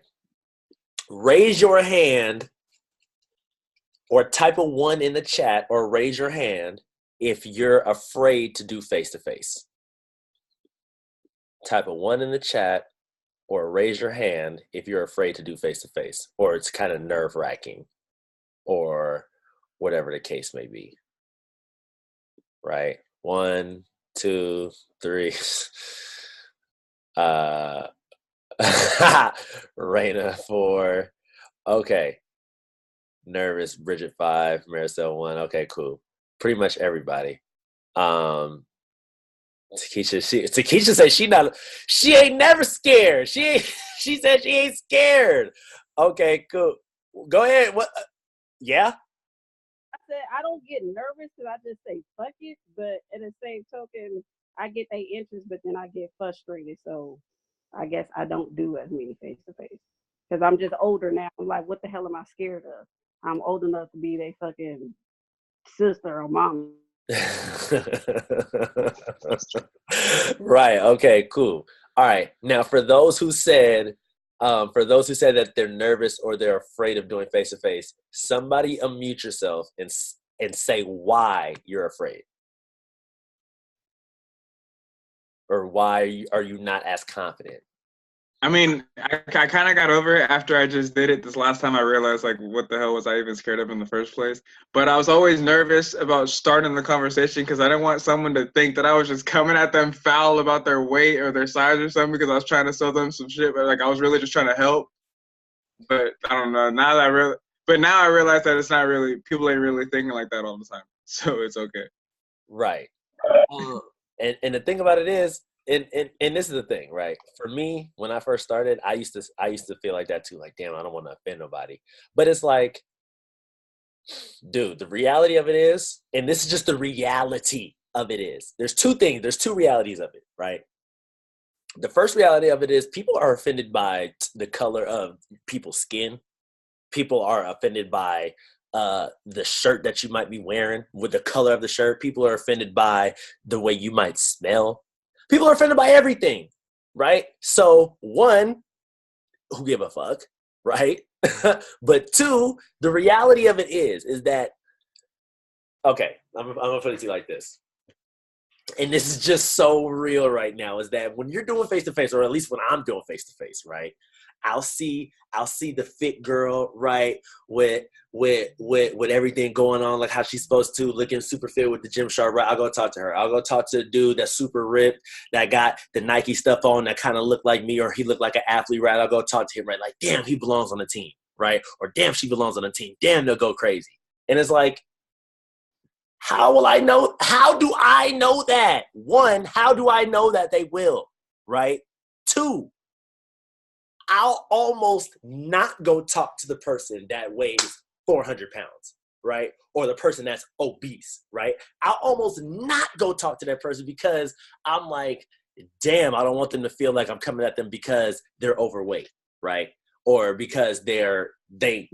Raise your hand or type a 1 in the chat or raise your hand if you're afraid to do face-to-face. type a 1 in the chat or raise your hand if you're afraid to do face-to-face, or it's kind of nerve-wracking, or whatever the case may be. Right? 1, 2, 3. Raina 4. Okay. Nervous. Bridget 5. Maricel 1. Okay, cool. Pretty much everybody. Takesha said she ain't never scared. She said she ain't scared. Okay, cool. Go ahead. What? Yeah. I said I don't get nervous because I just say fuck it, but at the same token, I get their interest, but then I get frustrated. So I guess I don't do as many face to face because I'm just older now. I'm like, what the hell am I scared of? I'm old enough to be their fucking sister or mom. Right. Okay, cool. All right. Now for those who said that they're nervous or they're afraid of doing face to face, somebody unmute yourself and say why you're afraid. Or why are you not as confident? I mean, I kind of got over it after I just did it this last time. I realized, like, what the hell was I even scared of in the first place? But I was always nervous about starting the conversation because I didn't want someone to think that I was just coming at them foul about their weight or their size or something because I was trying to sell them some shit. But, like, I was really just trying to help. But I don't know. Now I realize that it's not really, people ain't really thinking like that all the time. So it's okay. Right. And the thing about it is, and this is the thing, right? For me, when I first started, I used to feel like that too. Like, damn, I don't want to offend nobody. But it's like, dude, the reality of it is, and this is just the reality of it is, there's two realities of it, right? The first reality of it is people are offended by the color of people's skin. People are offended by the shirt that you might be wearing, with the color of the shirt. People are offended by the way you might smell. People are offended by everything, right? So one, who give a fuck, right? But two, the reality of it is that, okay, I'm gonna put it to you like this. And this is just so real right now, is that when you're doing face-to-face, or at least when I'm doing face-to-face, right? I'll see the fit girl, right, with everything going on, like how she's supposed to, looking super fit with the Gymshark, right? I'll go talk to her. I'll go talk to the dude that's super ripped, that got the Nike stuff on, that kind of looked like me, or he looked like an athlete, right? I'll go talk to him, right? Like, damn, he belongs on the team, right? Or damn, she belongs on the team. Damn, they'll go crazy. And it's like, how will I know? How do I know that? One, how do I know that they will, right? Two, I'll almost not go talk to the person that weighs 400 pounds, right? Or the person that's obese, right? I'll almost not go talk to that person because I'm like, damn, I don't want them to feel like I'm coming at them because they're overweight, right? Or because they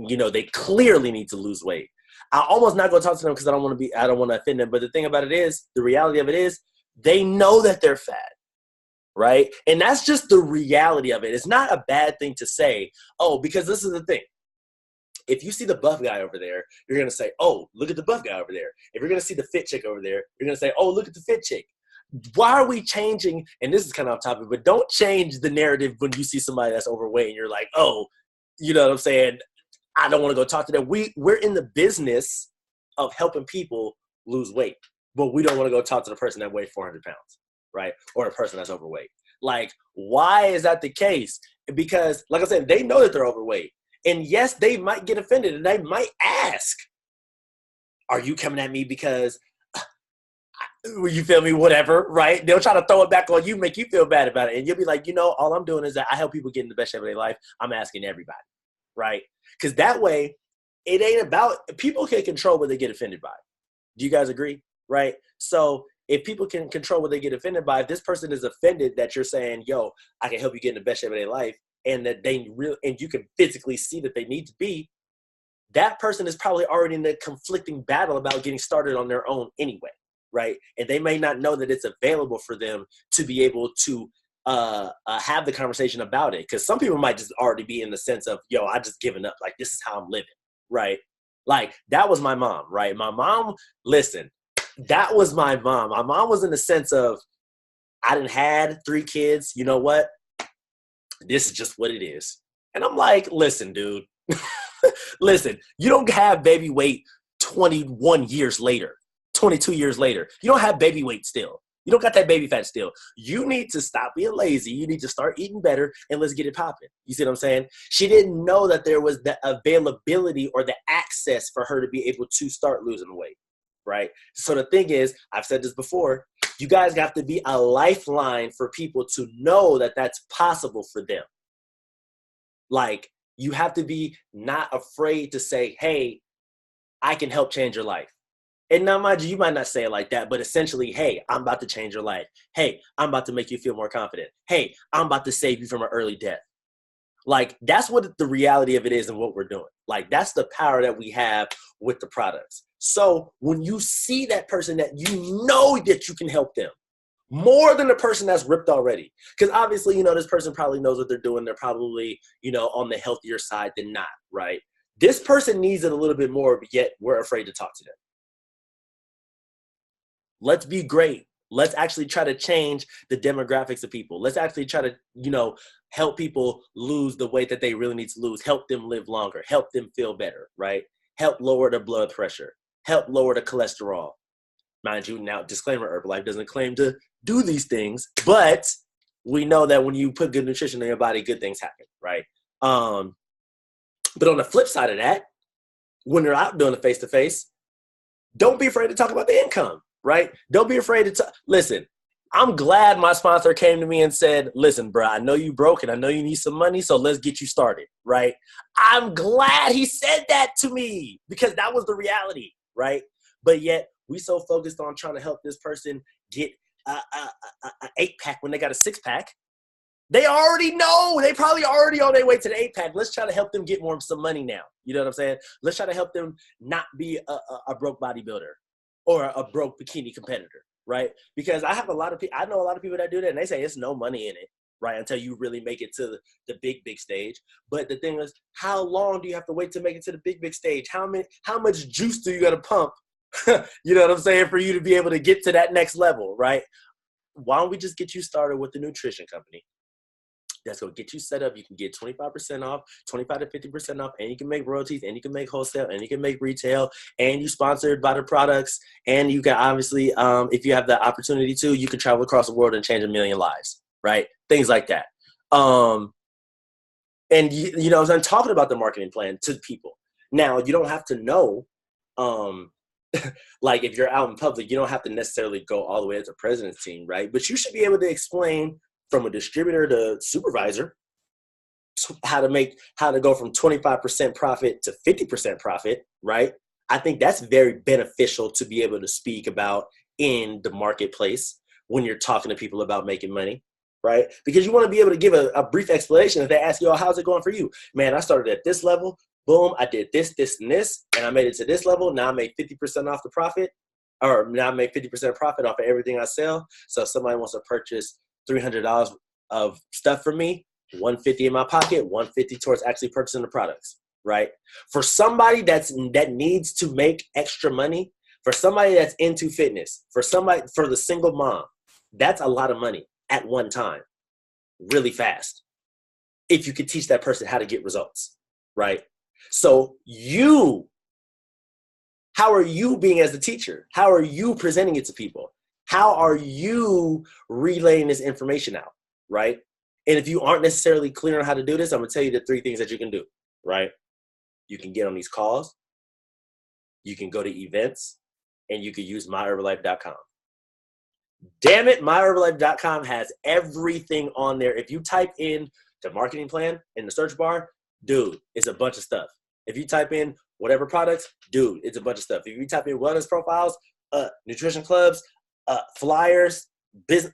clearly need to lose weight. I'll almost not go talk to them because I don't want to offend them. But the thing about it is, the reality of it is, they know that they're fat. Right? And that's just the reality of it. It's not a bad thing to say, oh, because this is the thing. If you see the buff guy over there, you're going to say, oh, look at the buff guy over there. If you're going to see the fit chick over there, you're going to say, oh, look at the fit chick. Why are we changing? And this is kind of off topic, but don't change the narrative when you see somebody that's overweight and you're like, oh, you know what I'm saying? I don't want to go talk to them. We're in the business of helping people lose weight, but we don't want to go talk to the person that weighs 400 pounds. Right? Or a person that's overweight. Like, why is that the case? Because, like I said, they know that they're overweight. And yes, they might get offended and they might ask, are you coming at me because, you feel me, whatever, right? They'll try to throw it back on you, make you feel bad about it. And you'll be like, all I'm doing is that I help people get in the best shape of their life. I'm asking everybody, right? Because that way, it ain't about, people can control what they get offended by. Do you guys agree? Right? So, if people can control what they get offended by, if this person is offended that you're saying, yo, I can help you get in the best shape of their life, and that and you can physically see that they need to be, that person is probably already in a conflicting battle about getting started on their own anyway, right? And they may not know that it's available for them to be able to have the conversation about it. Because some people might just already be in the sense of, yo, I just given up. Like, this is how I'm living, right? Like, that was my mom, right? My mom, listen, that was my mom. My mom was in the sense of, I done had 3 kids. You know what? This is just what it is. And I'm like, listen, dude, listen, you don't have baby weight 21 years later, 22 years later. You don't have baby weight still. You don't got that baby fat still. You need to stop being lazy. You need to start eating better, and let's get it popping. You see what I'm saying? She didn't know that there was the availability or the access for her to be able to start losing weight, right? So the thing is, I've said this before, you guys have to be a lifeline for people to know that that's possible for them. Like, you have to be not afraid to say, hey, I can help change your life. And now, mind you, you might not say it like that, but essentially, hey, I'm about to change your life. Hey, I'm about to make you feel more confident. Hey, I'm about to save you from an early death. Like, that's what the reality of it is and what we're doing. Like, that's the power that we have with the products. So when you see that person that you know that you can help them, more than the person that's ripped already. Because obviously, you know, this person probably knows what they're doing. They're probably, you know, on the healthier side than not, right? This person needs it a little bit more, but yet we're afraid to talk to them. Let's be great. Let's actually try to change the demographics of people. Let's actually try to, you know, help people lose the weight that they really need to lose. Help them live longer. Help them feel better, right? Help lower the blood pressure. Help lower the cholesterol. Mind you, now, disclaimer, Herbalife doesn't claim to do these things, but we know that when you put good nutrition in your body, good things happen, right? But on the flip side of that, when you're out doing a face-to-face, don't be afraid to talk about the income, right? Don't be afraid to listen. I'm glad my sponsor came to me and said, listen, bro, I know you broke and I know you need some money, so let's get you started, right? I'm glad he said that to me because that was the reality, right? But yet we so focused on trying to help this person get a 8-pack when they got a 6-pack. They already know. They probably already on their way to the 8-pack. Let's try to help them get some money now. You know what I'm saying? Let's try to help them not be a broke bodybuilder or a broke bikini competitor, right? Because I know a lot of people that do that, and they say it's no money in it, right? Until you really make it to the big stage. But the thing is, how long do you have to wait to make it to the big stage? How much juice do you got to pump? You know what I'm saying? For you to be able to get to that next level, right? Why don't we just get you started with the nutrition company? That's going to get you set up. You can get 25% off, 25 to 50% off, and you can make royalties, and you can make wholesale, and you can make retail, and you sponsored by the products, and you can obviously, if you have the opportunity to, you can travel across the world and change 1 million lives, right? Things like that. And you know, I'm talking about the marketing plan to people. Now, you don't have to know, like if you're out in public, you don't have to necessarily go all the way to the president's team, right? But you should be able to explain from a distributor to supervisor how to go from 25% profit to 50% profit, right? I think that's very beneficial to be able to speak about in the marketplace when you're talking to people about making money, right? Because you want to be able to give a brief explanation if they ask you, oh, how's it going for you? Man, I started at this level. Boom, I did this, and this, and I made it to this level. Now I made 50% off the profit, or now I make 50% profit off of everything I sell. So if somebody wants to purchase $300 of stuff from me, $150 in my pocket, $150 towards actually purchasing the products, right? For somebody that needs to make extra money, for somebody that's into fitness, for the single mom, that's a lot of money at one time, really fast. If you could teach that person how to get results, right? So how are you being as a teacher? How are you presenting it to people? How are you relaying this information out, right? And if you aren't necessarily clear on how to do this, I'm going to tell you the 3 things that you can do, right? You can get on these calls, you can go to events, and you can use myherbalife.com. Damn it, myherbalife.com has everything on there. If you type in the marketing plan in the search bar, dude, it's a bunch of stuff. If you type in whatever products, dude, it's a bunch of stuff. If you type in wellness profiles, nutrition clubs, flyers, business,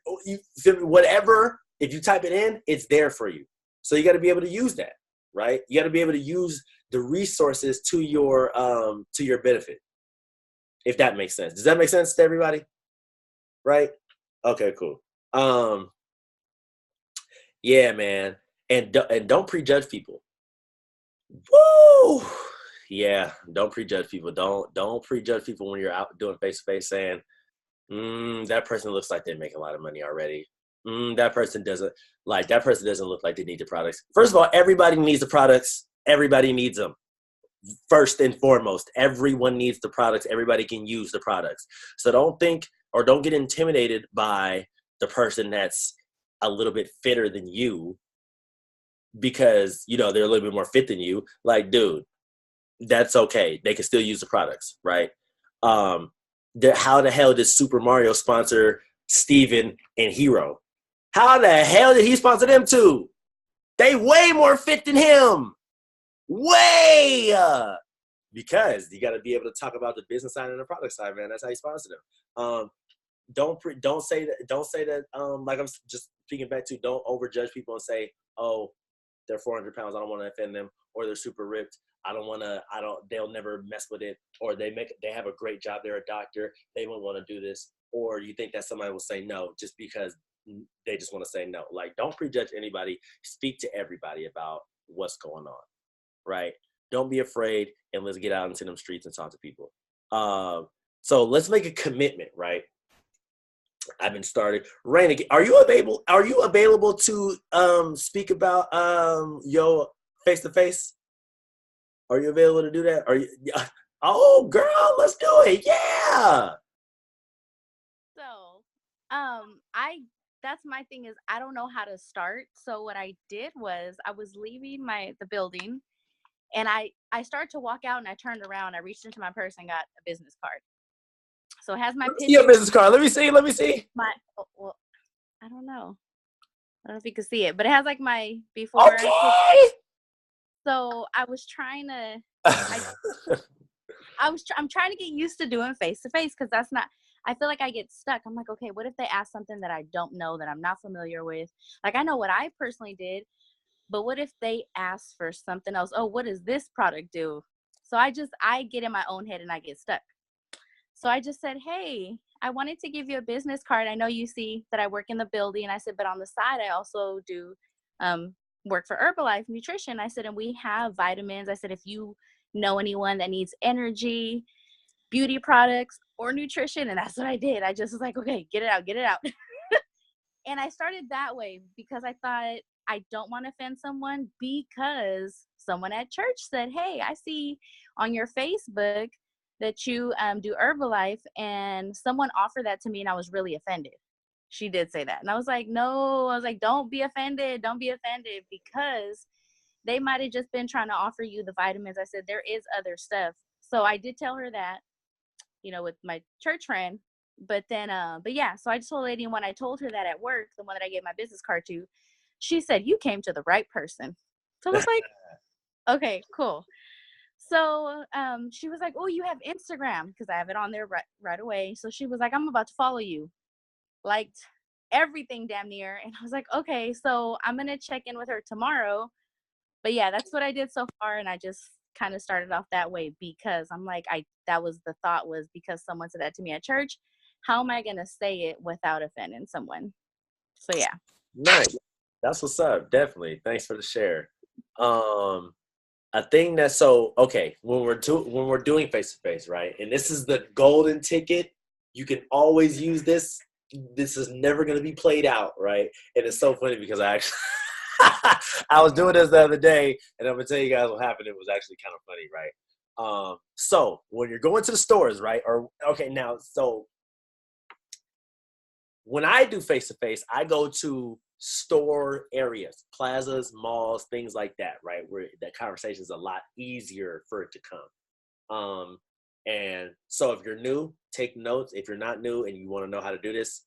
whatever, if you type it in, it's there for you. So you got to be able to use that, right? You got to be able to use the resources to your benefit, if that makes sense. Does that make sense to everybody? Right? Okay, cool. Yeah, man. And don't prejudge people. Woo! Yeah, don't prejudge people. Don't prejudge people when you're out doing face-to-face saying, that person looks like they make a lot of money already. That person doesn't look like they need the products. First of all, everybody needs the products. Everybody needs them. First and foremost, everyone needs the products. Everybody can use the products. So don't get intimidated by the person that's a little bit fitter than you because, they're a little bit more fit than you. Like, dude, that's okay. They can still use the products, right? How the hell did Super Mario sponsor Steven and Hero? How the hell did he sponsor them two? They way more fit than him. Way! Because you got to be able to talk about the business side and the product side, man. That's how you sponsor them. Don't say that. Like I'm just speaking back to, don't overjudge people and say, oh, they're 400 pounds. I don't want to offend them, or they're super ripped. They'll never mess with it, or they have a great job. They're a doctor. They won't want to do this. Or you think that somebody will say no just because they just want to say no. Like, don't prejudge anybody. Speak to everybody about what's going on, right? Don't be afraid, and let's get out into them streets and talk to people. So let's make a commitment, right? I've been started. Rain, are you available to speak about your face-to-face? Are you available to do that? Are you? Oh, girl, let's do it. Yeah. So, that's my thing is I don't know how to start. So what I did was I was leaving the building, and I started to walk out, and I turned around. I reached into my purse and got a business card. So it has my picture. Your business card. Let me see. Well, I don't know. I don't know if you can see it, but it has like my before. Okay. So I was trying to. I'm trying to get used to doing face to face because that's not. I feel like I get stuck. I'm like, okay, what if they ask something that I don't know, that I'm not familiar with? Like, I know what I personally did, but what if they ask for something else? Oh, what does this product do? So I get in my own head and I get stuck. So I just said, hey, I wanted to give you a business card. I know you see that I work in the building. I said, but on the side, I also do work for Herbalife Nutrition. I said, and we have vitamins. I said, if you know anyone that needs energy, beauty products, or nutrition. And that's what I did. I just was like, okay, get it out. And I started that way because I thought I don't want to offend someone, because someone at church said, hey, I see on your Facebook that you do Herbalife, and someone offered that to me, and I was really offended. She did say that. And I was like, no, don't be offended, because they might have just been trying to offer you the vitamins. I said, there is other stuff. So I did tell her that, with my church friend, but yeah, so I just told the lady, and when I told her that at work, the one that I gave my business card to, she said, you came to the right person. So I was like, okay, cool. So she was like, oh, you have Instagram? Because I have it on there right away. So she was like, I'm about to follow you. Liked everything damn near. And I was like, okay, so I'm going to check in with her tomorrow. But yeah, that's what I did so far. And I just kind of started off that way because I'm like, that was the thought, was because someone said that to me at church. How am I going to say it without offending someone? So yeah. Nice. That's what's up. Definitely. Thanks for the share. A thing that's so, okay, when we're doing face-to-face, right? And this is the golden ticket. You can always use this. This is never going to be played out, right? And it's so funny because I actually, I was doing this the other day, and I'm going to tell you guys what happened. It was actually kind of funny, right? So when you're going to the stores, right? So when I do face-to-face, I go to store areas, plazas, malls, things like that, right? Where that conversation is a lot easier for it to come. And so if you're new, take notes. If you're not new and you want to know how to do this,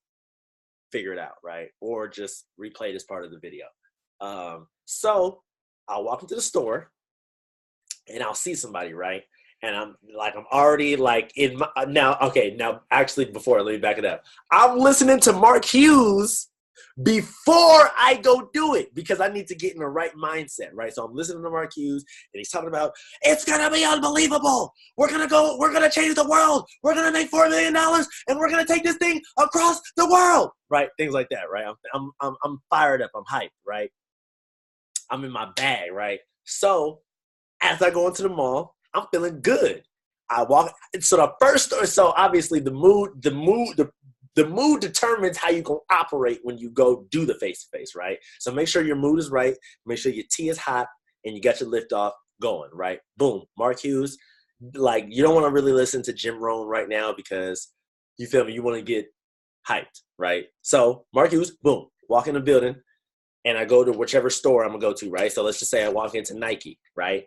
figure it out, right? Or just replay this part of the video. So I'll walk into the store and I'll see somebody, right? And I'm already like in my, now, actually before, let me back it up. I'm listening to Mark Hughes before I go do it because I need to get in the right mindset, right? So I'm listening to Mark Hughes and he's talking about, it's going to be unbelievable. We're going to change the world. We're going to make $4 million and we're going to take this thing across the world, right? Things like that, right? I'm fired up. I'm hyped, right? I'm in my bag, right? So as I go into the mall, I'm feeling good. I walk. So obviously the the mood determines how you can operate when you go do the face-to-face, right? So make sure your mood is right. Make sure your tea is hot and you got your lift off going, right? Boom. Mark Hughes, like, you don't want to really listen to Jim Rohn right now because, you feel me, you want to get hyped, right? So Mark Hughes, boom, walk in the building and I go to whichever store I'm going to go to, right? So let's just say I walk into Nike, right?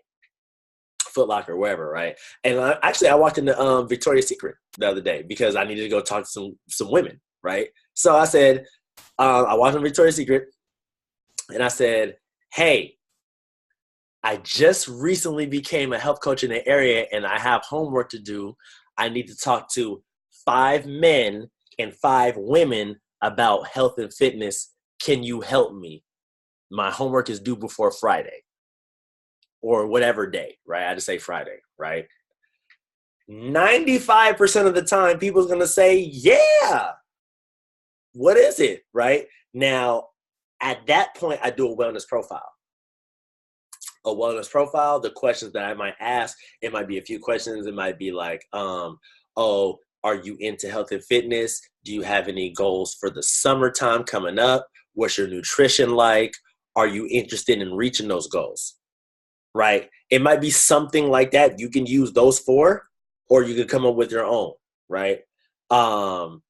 Foot Locker, wherever, right? And I walked into Victoria's Secret the other day because I needed to go talk to some women, right? So I said, I walked in Victoria's Secret and I said, hey, I just recently became a health coach in the area and I have homework to do. I need to talk to 5 men and 5 women about health and fitness. Can you help me? My homework is due before Friday. Or whatever day, right? I just say Friday, right? 95% of the time, people's going to say, yeah. What is it, right? Now, at that point, I do a wellness profile. A wellness profile, the questions that I might ask, it might be a few questions. It might be like, oh, are you into health and fitness? Do you have any goals for the summertime coming up? What's your nutrition like? Are you interested in reaching those goals? Right? It might be something like that. You can use those for, or you can come up with your own, right? And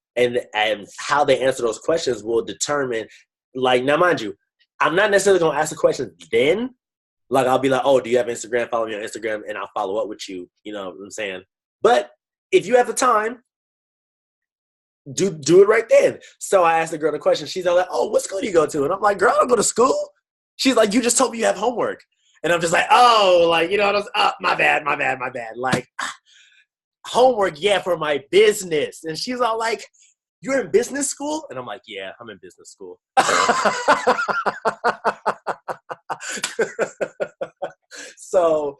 how they answer those questions will determine, like, now mind you, I'm not necessarily going to ask the questions then. Like, I'll be like, oh, do you have Instagram? Follow me on Instagram, and I'll follow up with you. You know what I'm saying? But if you have the time, do it right then. So I asked the girl the question. She's all like, oh, what school do you go to? And I'm like, girl, I don't go to school. She's like, you just told me you have homework. And I'm just like, oh, like, you know, my bad. Like, homework, yeah, for my business. And she's all like, you're in business school? And I'm like, yeah, I'm in business school. So,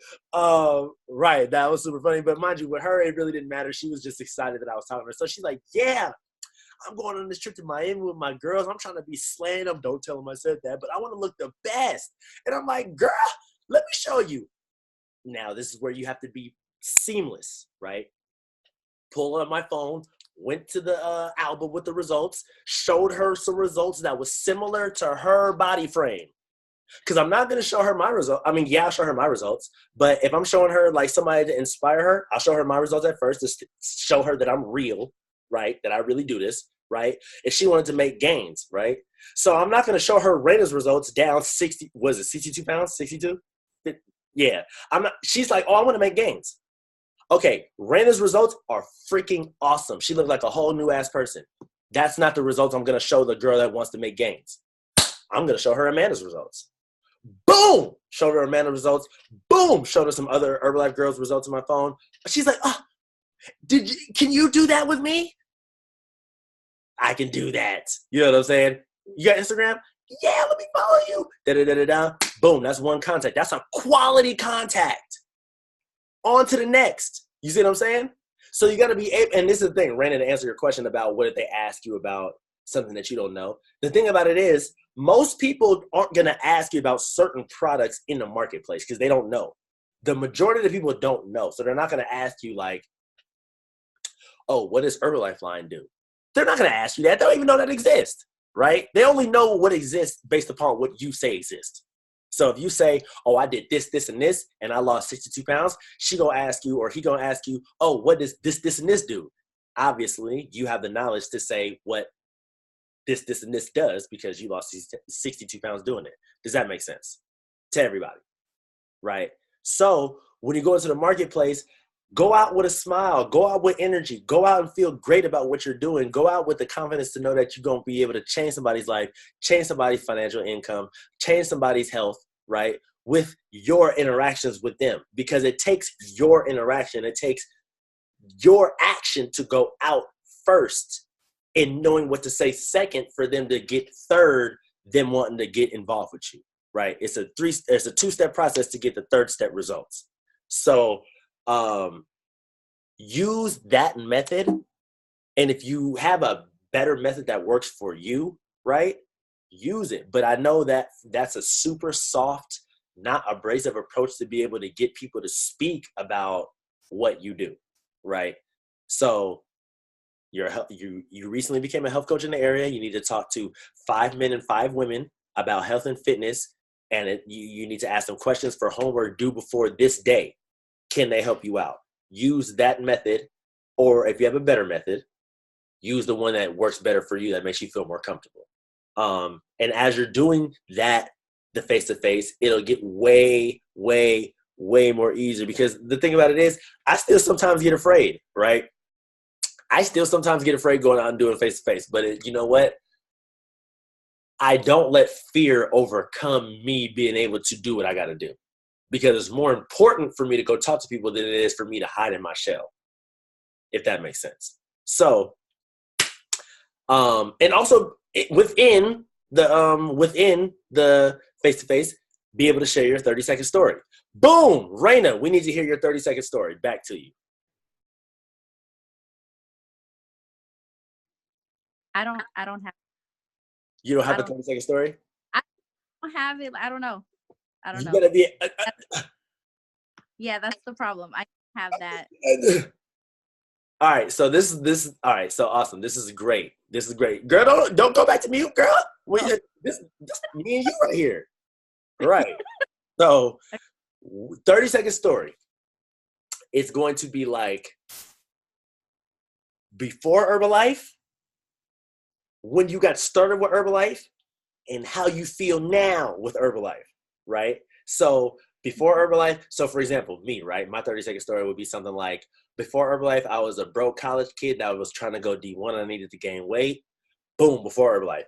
right, that was super funny. But mind you, with her, it really didn't matter. She was just excited that I was talking to her. So she's like, yeah, I'm going on this trip to Miami with my girls. I'm trying to be slaying them. Don't tell them I said that, but I want to look the best. And I'm like, girl, let me show you. Now, this is where you have to be seamless, right? Pull up my phone, went to the album with the results, showed her some results that was similar to her body frame. Because I'm not going to show her my results. I mean, yeah, I'll show her my results. But if I'm showing her like somebody to inspire her, I'll show her my results at first to show her that I'm real, right? That I really do this, right? If she wanted to make gains, right? So I'm not going to show her Raina's results down 60, was it 62 pounds? 62? Yeah. I'm not. She's like, oh, I want to make gains. Okay, Raina's results are freaking awesome. She looked like a whole new ass person. That's not the results I'm going to show the girl that wants to make gains. I'm going to show her Amanda's results. Boom! Showed her Amanda's results. Boom! Showed her some other Herbalife girls' results on my phone. She's like, oh, can you do that with me? I can do that. You know what I'm saying? You got Instagram? Yeah, let me follow you. Da-da-da-da-da. Boom, that's one contact. That's a quality contact. On to the next. You see what I'm saying? So you got to be able, and this is the thing, Raina, to answer your question about what if they ask you about something that you don't know. The thing about it is, most people aren't going to ask you about certain products in the marketplace because they don't know. The majority of the people don't know. So they're not going to ask you like, oh, what does Herbalife line do? They're not going to ask you that. They don't even know that exists, right? They only know what exists based upon what you say exists. So if you say, oh, I did this, this, and this, and I lost 62 pounds, she going to ask you, or he going to ask you, oh, what does this, this, and this do? Obviously, you have the knowledge to say what this, this, and this does because you lost 62 pounds doing it. Does that make sense to everybody? Right? So when you go into the marketplace, go out with a smile, go out with energy, go out and feel great about what you're doing. Go out with the confidence to know that you're going to be able to change somebody's life, change somebody's financial income, change somebody's health, right? With your interactions with them, because it takes your interaction. It takes your action to go out first and knowing what to say second for them to get third, them wanting to get involved with you, right? It's a two-step process to get the third step results. So use that method. And if you have a better method that works for you, right, use it. But I know that that's a super soft, not abrasive approach to be able to get people to speak about what you do, right? So you recently became a health coach in the area. You need to talk to 5 men and 5 women about health and fitness, and you need to ask them questions for homework due before this day. Can they help you out? Use that method, or if you have a better method, use the one that works better for you, that makes you feel more comfortable. And as you're doing that, the face-to-face, it'll get way, way, way more easier, because the thing about it is, I still sometimes get afraid, right? I still sometimes get afraid going out and doing face-to-face, but you know what? I don't let fear overcome me being able to do what I got to do, because it's more important for me to go talk to people than it is for me to hide in my shell, if that makes sense. So, and also within the face-to-face, be able to share your 30-second story. Boom! Raina, we need to hear your 30-second story. Back to you. I don't have. You don't have a 30-second story? I don't have it. I don't know. You gotta be. Yeah, that's the problem. I don't have that. All right, so this. All right, so awesome. This is great. This is great, girl. Don't go back to mute, girl. This me and you right here. Right. So, 30-second story. It's going to be like before Herbalife, when you got started with Herbalife, and how you feel now with Herbalife, right? So before Herbalife, so for example, me, right? My 30-second story would be something like, before Herbalife, I was a broke college kid that was trying to go D1. I needed to gain weight. Boom, before Herbalife.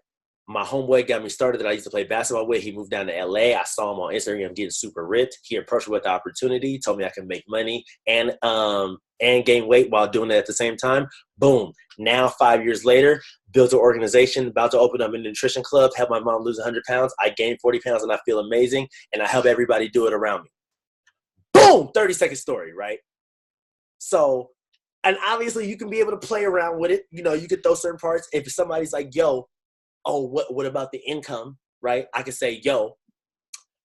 My homeboy got me started that I used to play basketball with. He moved down to LA. I saw him on Instagram getting super ripped. He approached me with the opportunity, told me I could make money and gain weight while doing it at the same time. Boom. Now, 5 years later, built an organization, about to open up a nutrition club, help my mom lose 100 pounds. I gained 40 pounds and I feel amazing, and I help everybody do it around me. Boom! 30-second story, right? So, and obviously you can be able to play around with it. You know, you could throw certain parts. If somebody's like, yo, oh, what about the income, right? I could say, yo,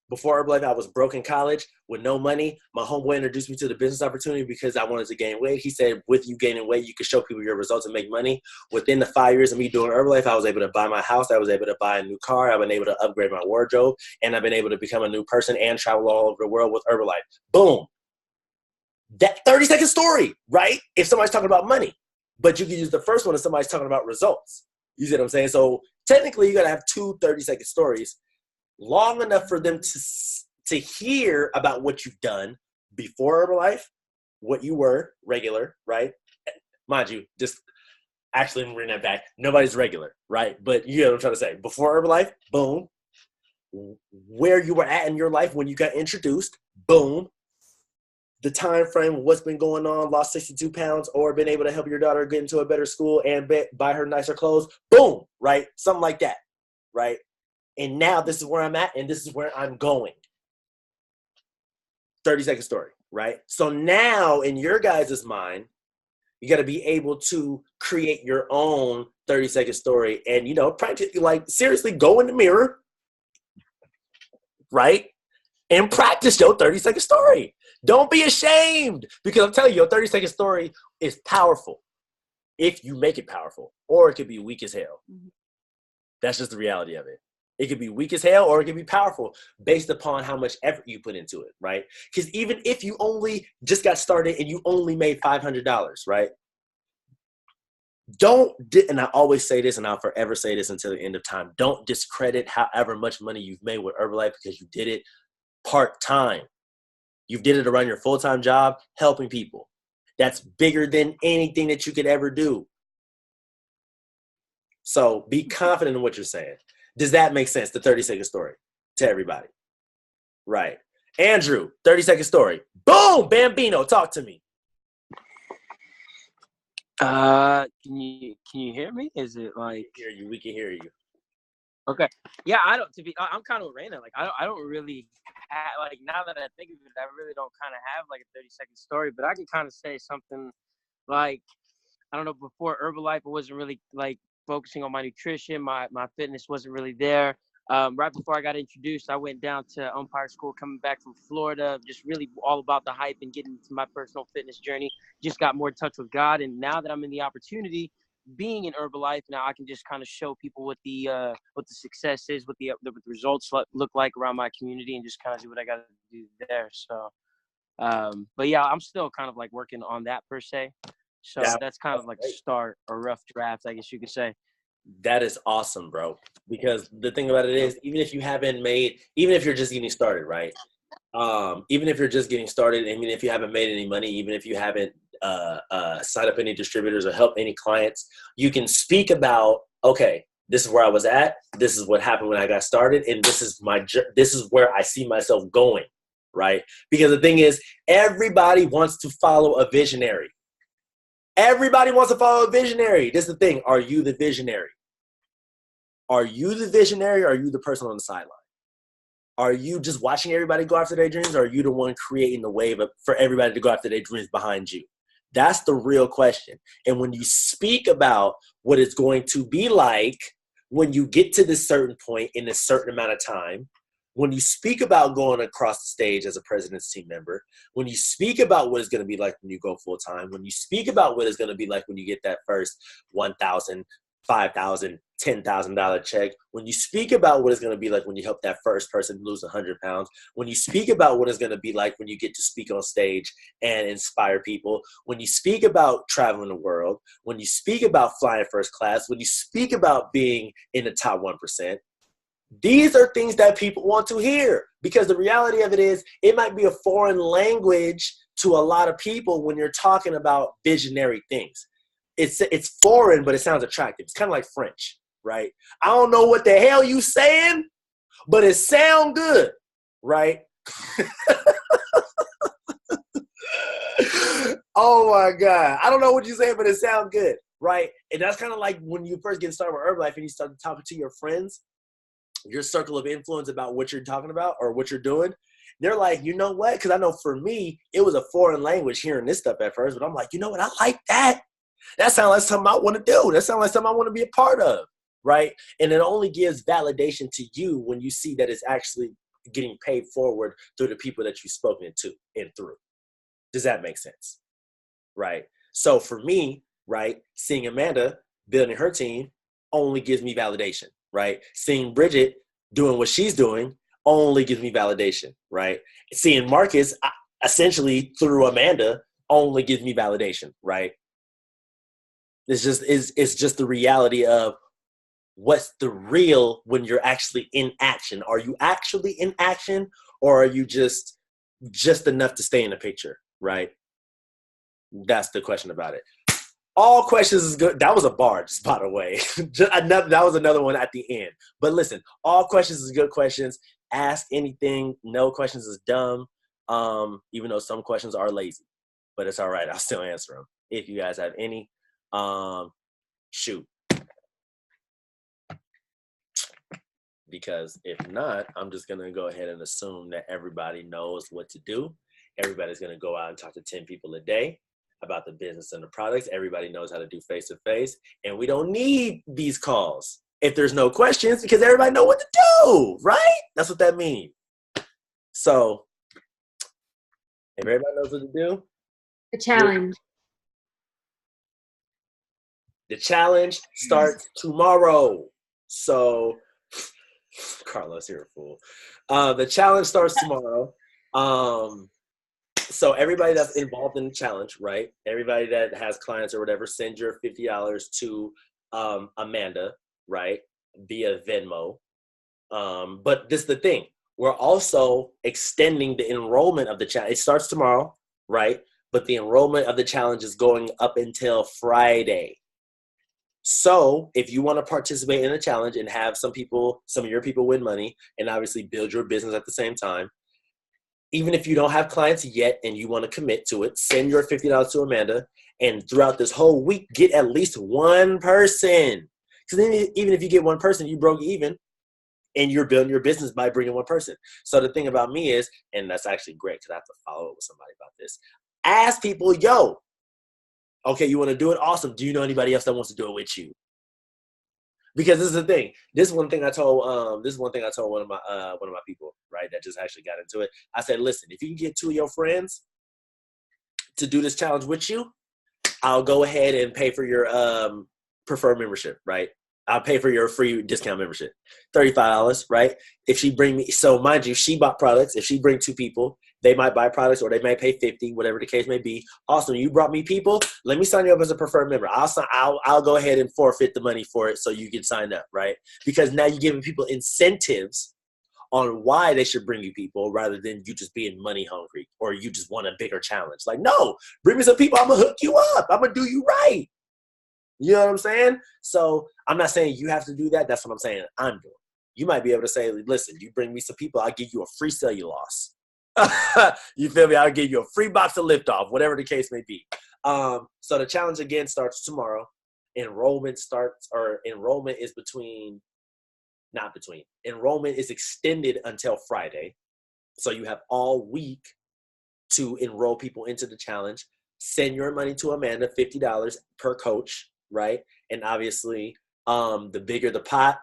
before Herbalife, I was broke in college with no money. My homeboy introduced me to the business opportunity because I wanted to gain weight. He said, with you gaining weight, you can show people your results and make money. Within the 5 years of me doing Herbalife, I was able to buy my house. I was able to buy a new car. I've been able to upgrade my wardrobe. And I've been able to become a new person and travel all over the world with Herbalife. Boom. That 30-second story, right? If somebody's talking about money. But you can use the first one if somebody's talking about results. You see what I'm saying? So technically, you got to have 2 30-second stories long enough for them to hear about what you've done before Herbalife, what you were, regular, right? Mind you, just actually, I'm bringing that back. Nobody's regular, right? But you know what I'm trying to say. Before Herbalife, boom. Where you were at in your life when you got introduced, boom. The time frame, what's been going on, lost 62 pounds, or been able to help your daughter get into a better school and buy her nicer clothes, boom, right? Something like that, right? And now this is where I'm at, and this is where I'm going. 30-second story, right? So now in your guys' mind, you got to be able to create your own 30-second story and, you know, practically, like, seriously, go in the mirror, right? And practice your 30-second story. Don't be ashamed, because I'm telling you, your 30-second story is powerful if you make it powerful, or it could be weak as hell. That's just the reality of it. It could be weak as hell, or it could be powerful based upon how much effort you put into it, right? Because even if you only just got started and you only made $500, right? And I always say this, and I'll forever say this until the end of time, don't discredit however much money you've made with Herbalife because you did it part-time. You did it around your full-time job, helping people. That's bigger than anything that you could ever do. So be confident in what you're saying. Does that make sense, the 30-second story, to everybody? Right. Andrew, 30-second story. Boom! Bambino, talk to me. Can you hear me? Is it like we can hear you. Okay. Yeah, I'm kind of with Raina. Like I don't really have, like, now that I think of it, I really don't kind of have like a 30-second story, but I can kind of say something like, I don't know, before Herbalife, I wasn't really like focusing on my nutrition. My fitness wasn't really there. Right before I got introduced, I went down to umpire school coming back from Florida, just really all about the hype and getting into my personal fitness journey. Just got more in touch with God. And now that I'm in the opportunity being in Herbalife now, I can just kind of show people what the success is, what the results look like around my community, and just kind of do what I got to do there. So, but yeah, I'm still kind of like working on that per se. So that's kind of like a start, a rough draft, I guess you could say. That is awesome, bro. Because the thing about it is, even if you're just getting started, right? Even if you're just getting started, even if you haven't made any money, even if you haven't signed up any distributors or helped any clients, you can speak about, okay, this is where I was at. This is what happened when I got started. And this is where I see myself going, right? Because the thing is, everybody wants to follow a visionary. Everybody wants to follow a visionary. This is the thing. Are you the visionary? Are you the visionary, or are you the person on the sideline? Are you just watching everybody go after their dreams, or are you the one creating the wave for everybody to go after their dreams behind you? That's the real question. And when you speak about what it's going to be like when you get to this certain point in a certain amount of time, when you speak about going across the stage as a president's team member, when you speak about what it's going to be like when you go full time, when you speak about what it's going to be like when you get that first $1,000, $5,000, $10,000 check, when you speak about what it's going to be like when you help that first person lose 100 pounds, when you speak about what it's going to be like when you get to speak on stage and inspire people, when you speak about traveling the world, when you speak about flying first class, when you speak about being in the top 1%, these are things that people want to hear, because the reality of it is, it might be a foreign language to a lot of people when you're talking about visionary things. It's foreign, but it sounds attractive. It's kind of like French, right? I don't know what the hell you saying, but it sound good, right? Oh my God. I don't know what you're saying, but it sounds good, right? And that's kind of like when you first get started with Herbalife and you start talking to your friends, your circle of influence about what you're talking about or what you're doing. They're like, you know what? Because I know for me, it was a foreign language hearing this stuff at first, but I'm like, you know what? I like that. That sounds like something I want to do. That sounds like something I want to be a part of, right? And it only gives validation to you when you see that it's actually getting paid forward through the people that you've spoken to and through. Does that make sense? Right? So for me, right, seeing Amanda building her team only gives me validation, right? Seeing Bridget doing what she's doing only gives me validation, right? Seeing Marcus essentially through Amanda only gives me validation, right? It's just the reality of what's the real when you're actually in action. Are you actually in action, or are you just enough to stay in the picture, right? That's the question about it. All questions is good. That was a bar, just by the way. That was another one at the end. But listen, all questions is good questions. Ask anything. No questions is dumb, even though some questions are lazy. But it's all right. I'll still answer them. If you guys have any, shoot. Because if not, I'm just going to go ahead and assume that everybody knows what to do. Everybody's going to go out and talk to 10 people a day about the business and the products. Everybody knows how to do face-to-face, and we don't need these calls if there's no questions, because everybody know what to do, right? That's what that means. So if everybody knows what to do, the challenge. The challenge starts tomorrow. So Carlos, you're a fool. The challenge starts tomorrow. So everybody that's involved in the challenge, right? Everybody that has clients or whatever, send your $50 to Amanda, right? Via Venmo. But this is the thing. We're also extending the enrollment of the challenge. It starts tomorrow, right? But the enrollment of the challenge is going up until Friday. So if you want to participate in the challenge and have some of your people win money and obviously build your business at the same time, even if you don't have clients yet and you want to commit to it, send your $50 to Amanda, and throughout this whole week, get at least one person. Because then even if you get one person, you broke even, and you're building your business by bringing one person. So the thing about me is, and that's actually great because I have to follow up with somebody about this, ask people, yo, okay, you want to do it? Awesome. Do you know anybody else that wants to do it with you? Because this is the thing. This is one thing I told one of my people, right, that just actually got into it. I said, listen, if you can get 2 of your friends to do this challenge with you, I'll go ahead and pay for your preferred membership, right? I'll pay for your free discount membership, $35, right? If she bring me, so mind you, she bought products. If she bring 2 people, they might buy products or they may pay $50, whatever the case may be. Awesome, you brought me people. Let me sign you up as a preferred member. I'll go ahead and forfeit the money for it so you can sign up, right? Because now you're giving people incentives on why they should bring you people rather than you just being money hungry or you just want a bigger challenge. Like, no, bring me some people. I'm gonna hook you up. I'm gonna do you right. You know what I'm saying? So I'm not saying you have to do that. That's what I'm saying I'm doing. You might be able to say, listen, you bring me some people, I'll give you a free cellulose. You feel me? I'll give you a free box of Liftoff, whatever the case may be. So the challenge again starts tomorrow. Enrollment is extended until Friday. So you have all week to enroll people into the challenge. Send your money to Amanda, $50 per coach, right? And obviously, the bigger the pot,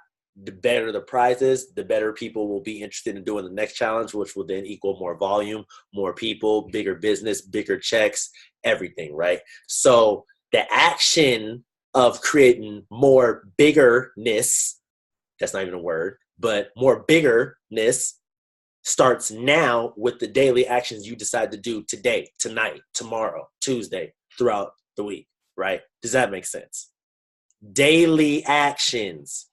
the better the prizes, the better people will be interested in doing the next challenge, which will then equal more volume, more people, bigger business, bigger checks, everything, right? So the action of creating more biggerness, that's not even a word, but more biggerness starts now with the daily actions you decide to do today, tonight, tomorrow, Tuesday, throughout the week, right? Does that make sense? Daily actions.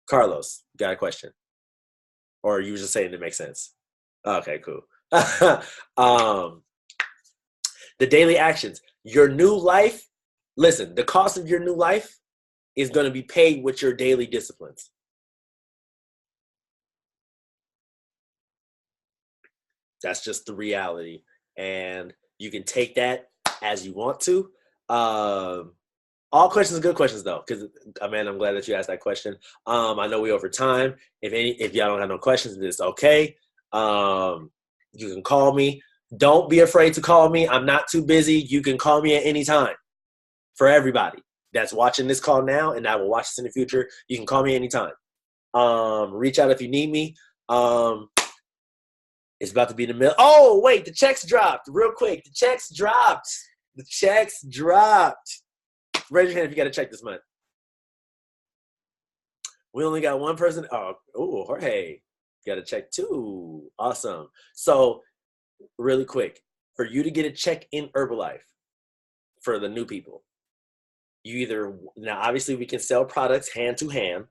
Carlos, got a question? Or are you just saying it makes sense? Okay, cool. The daily actions. Your new life, listen, the cost of your new life is going to be paid with your daily disciplines. That's just the reality. And you can take that as you want to. All questions are good questions, though, because, Amanda, I'm glad that you asked that question. I know we're over time. If y'all don't have no questions, it's okay. You can call me. Don't be afraid to call me. I'm not too busy. You can call me at any time. For everybody that's watching this call now and that will watch this in the future, you can call me anytime. Reach out if you need me. It's about to be in the middle. Oh, wait, the checks dropped. Real quick, the checks dropped. The checks dropped. Raise your hand if you got a check this month. We only got one person. Oh, Jorge, got a check too. Awesome. So, really quick, for you to get a check in Herbalife for the new people, you either, now obviously we can sell products hand to hand,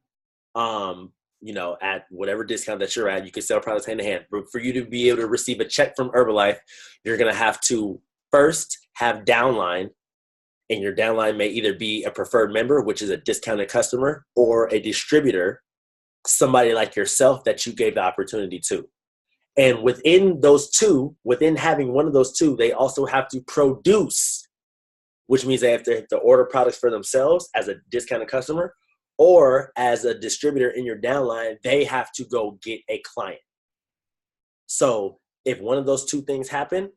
at whatever discount that you're at, you can sell products hand to hand. But for you to be able to receive a check from Herbalife, you're going to have to first have downline. And your downline may either be a preferred member, which is a discounted customer, or a distributor, somebody like yourself that you gave the opportunity to. And within those two, within having one of those two, they also have to produce, which means they have to order products for themselves as a discounted customer, or as a distributor in your downline, they have to go get a client. So if one of those two things happen,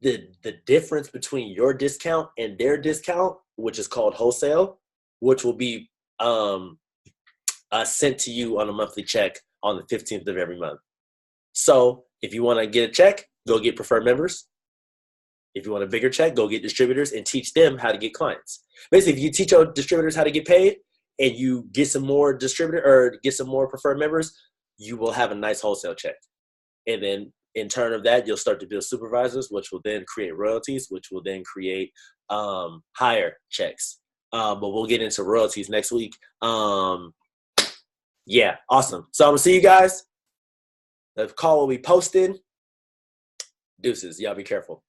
the difference between your discount and their discount, which is called wholesale, which will be sent to you on a monthly check on the 15th of every month. So if you want to get a check, go get preferred members. If you want a bigger check, go get distributors and teach them how to get clients. Basically, if you teach your distributors how to get paid and you get some more preferred members, you will have a nice wholesale check. And then in turn of that, you'll start to build supervisors, which will then create royalties, which will then create higher checks. But we'll get into royalties next week. Yeah, awesome. So I'm going to see you guys. The call will be posted. Deuces. Y'all be careful.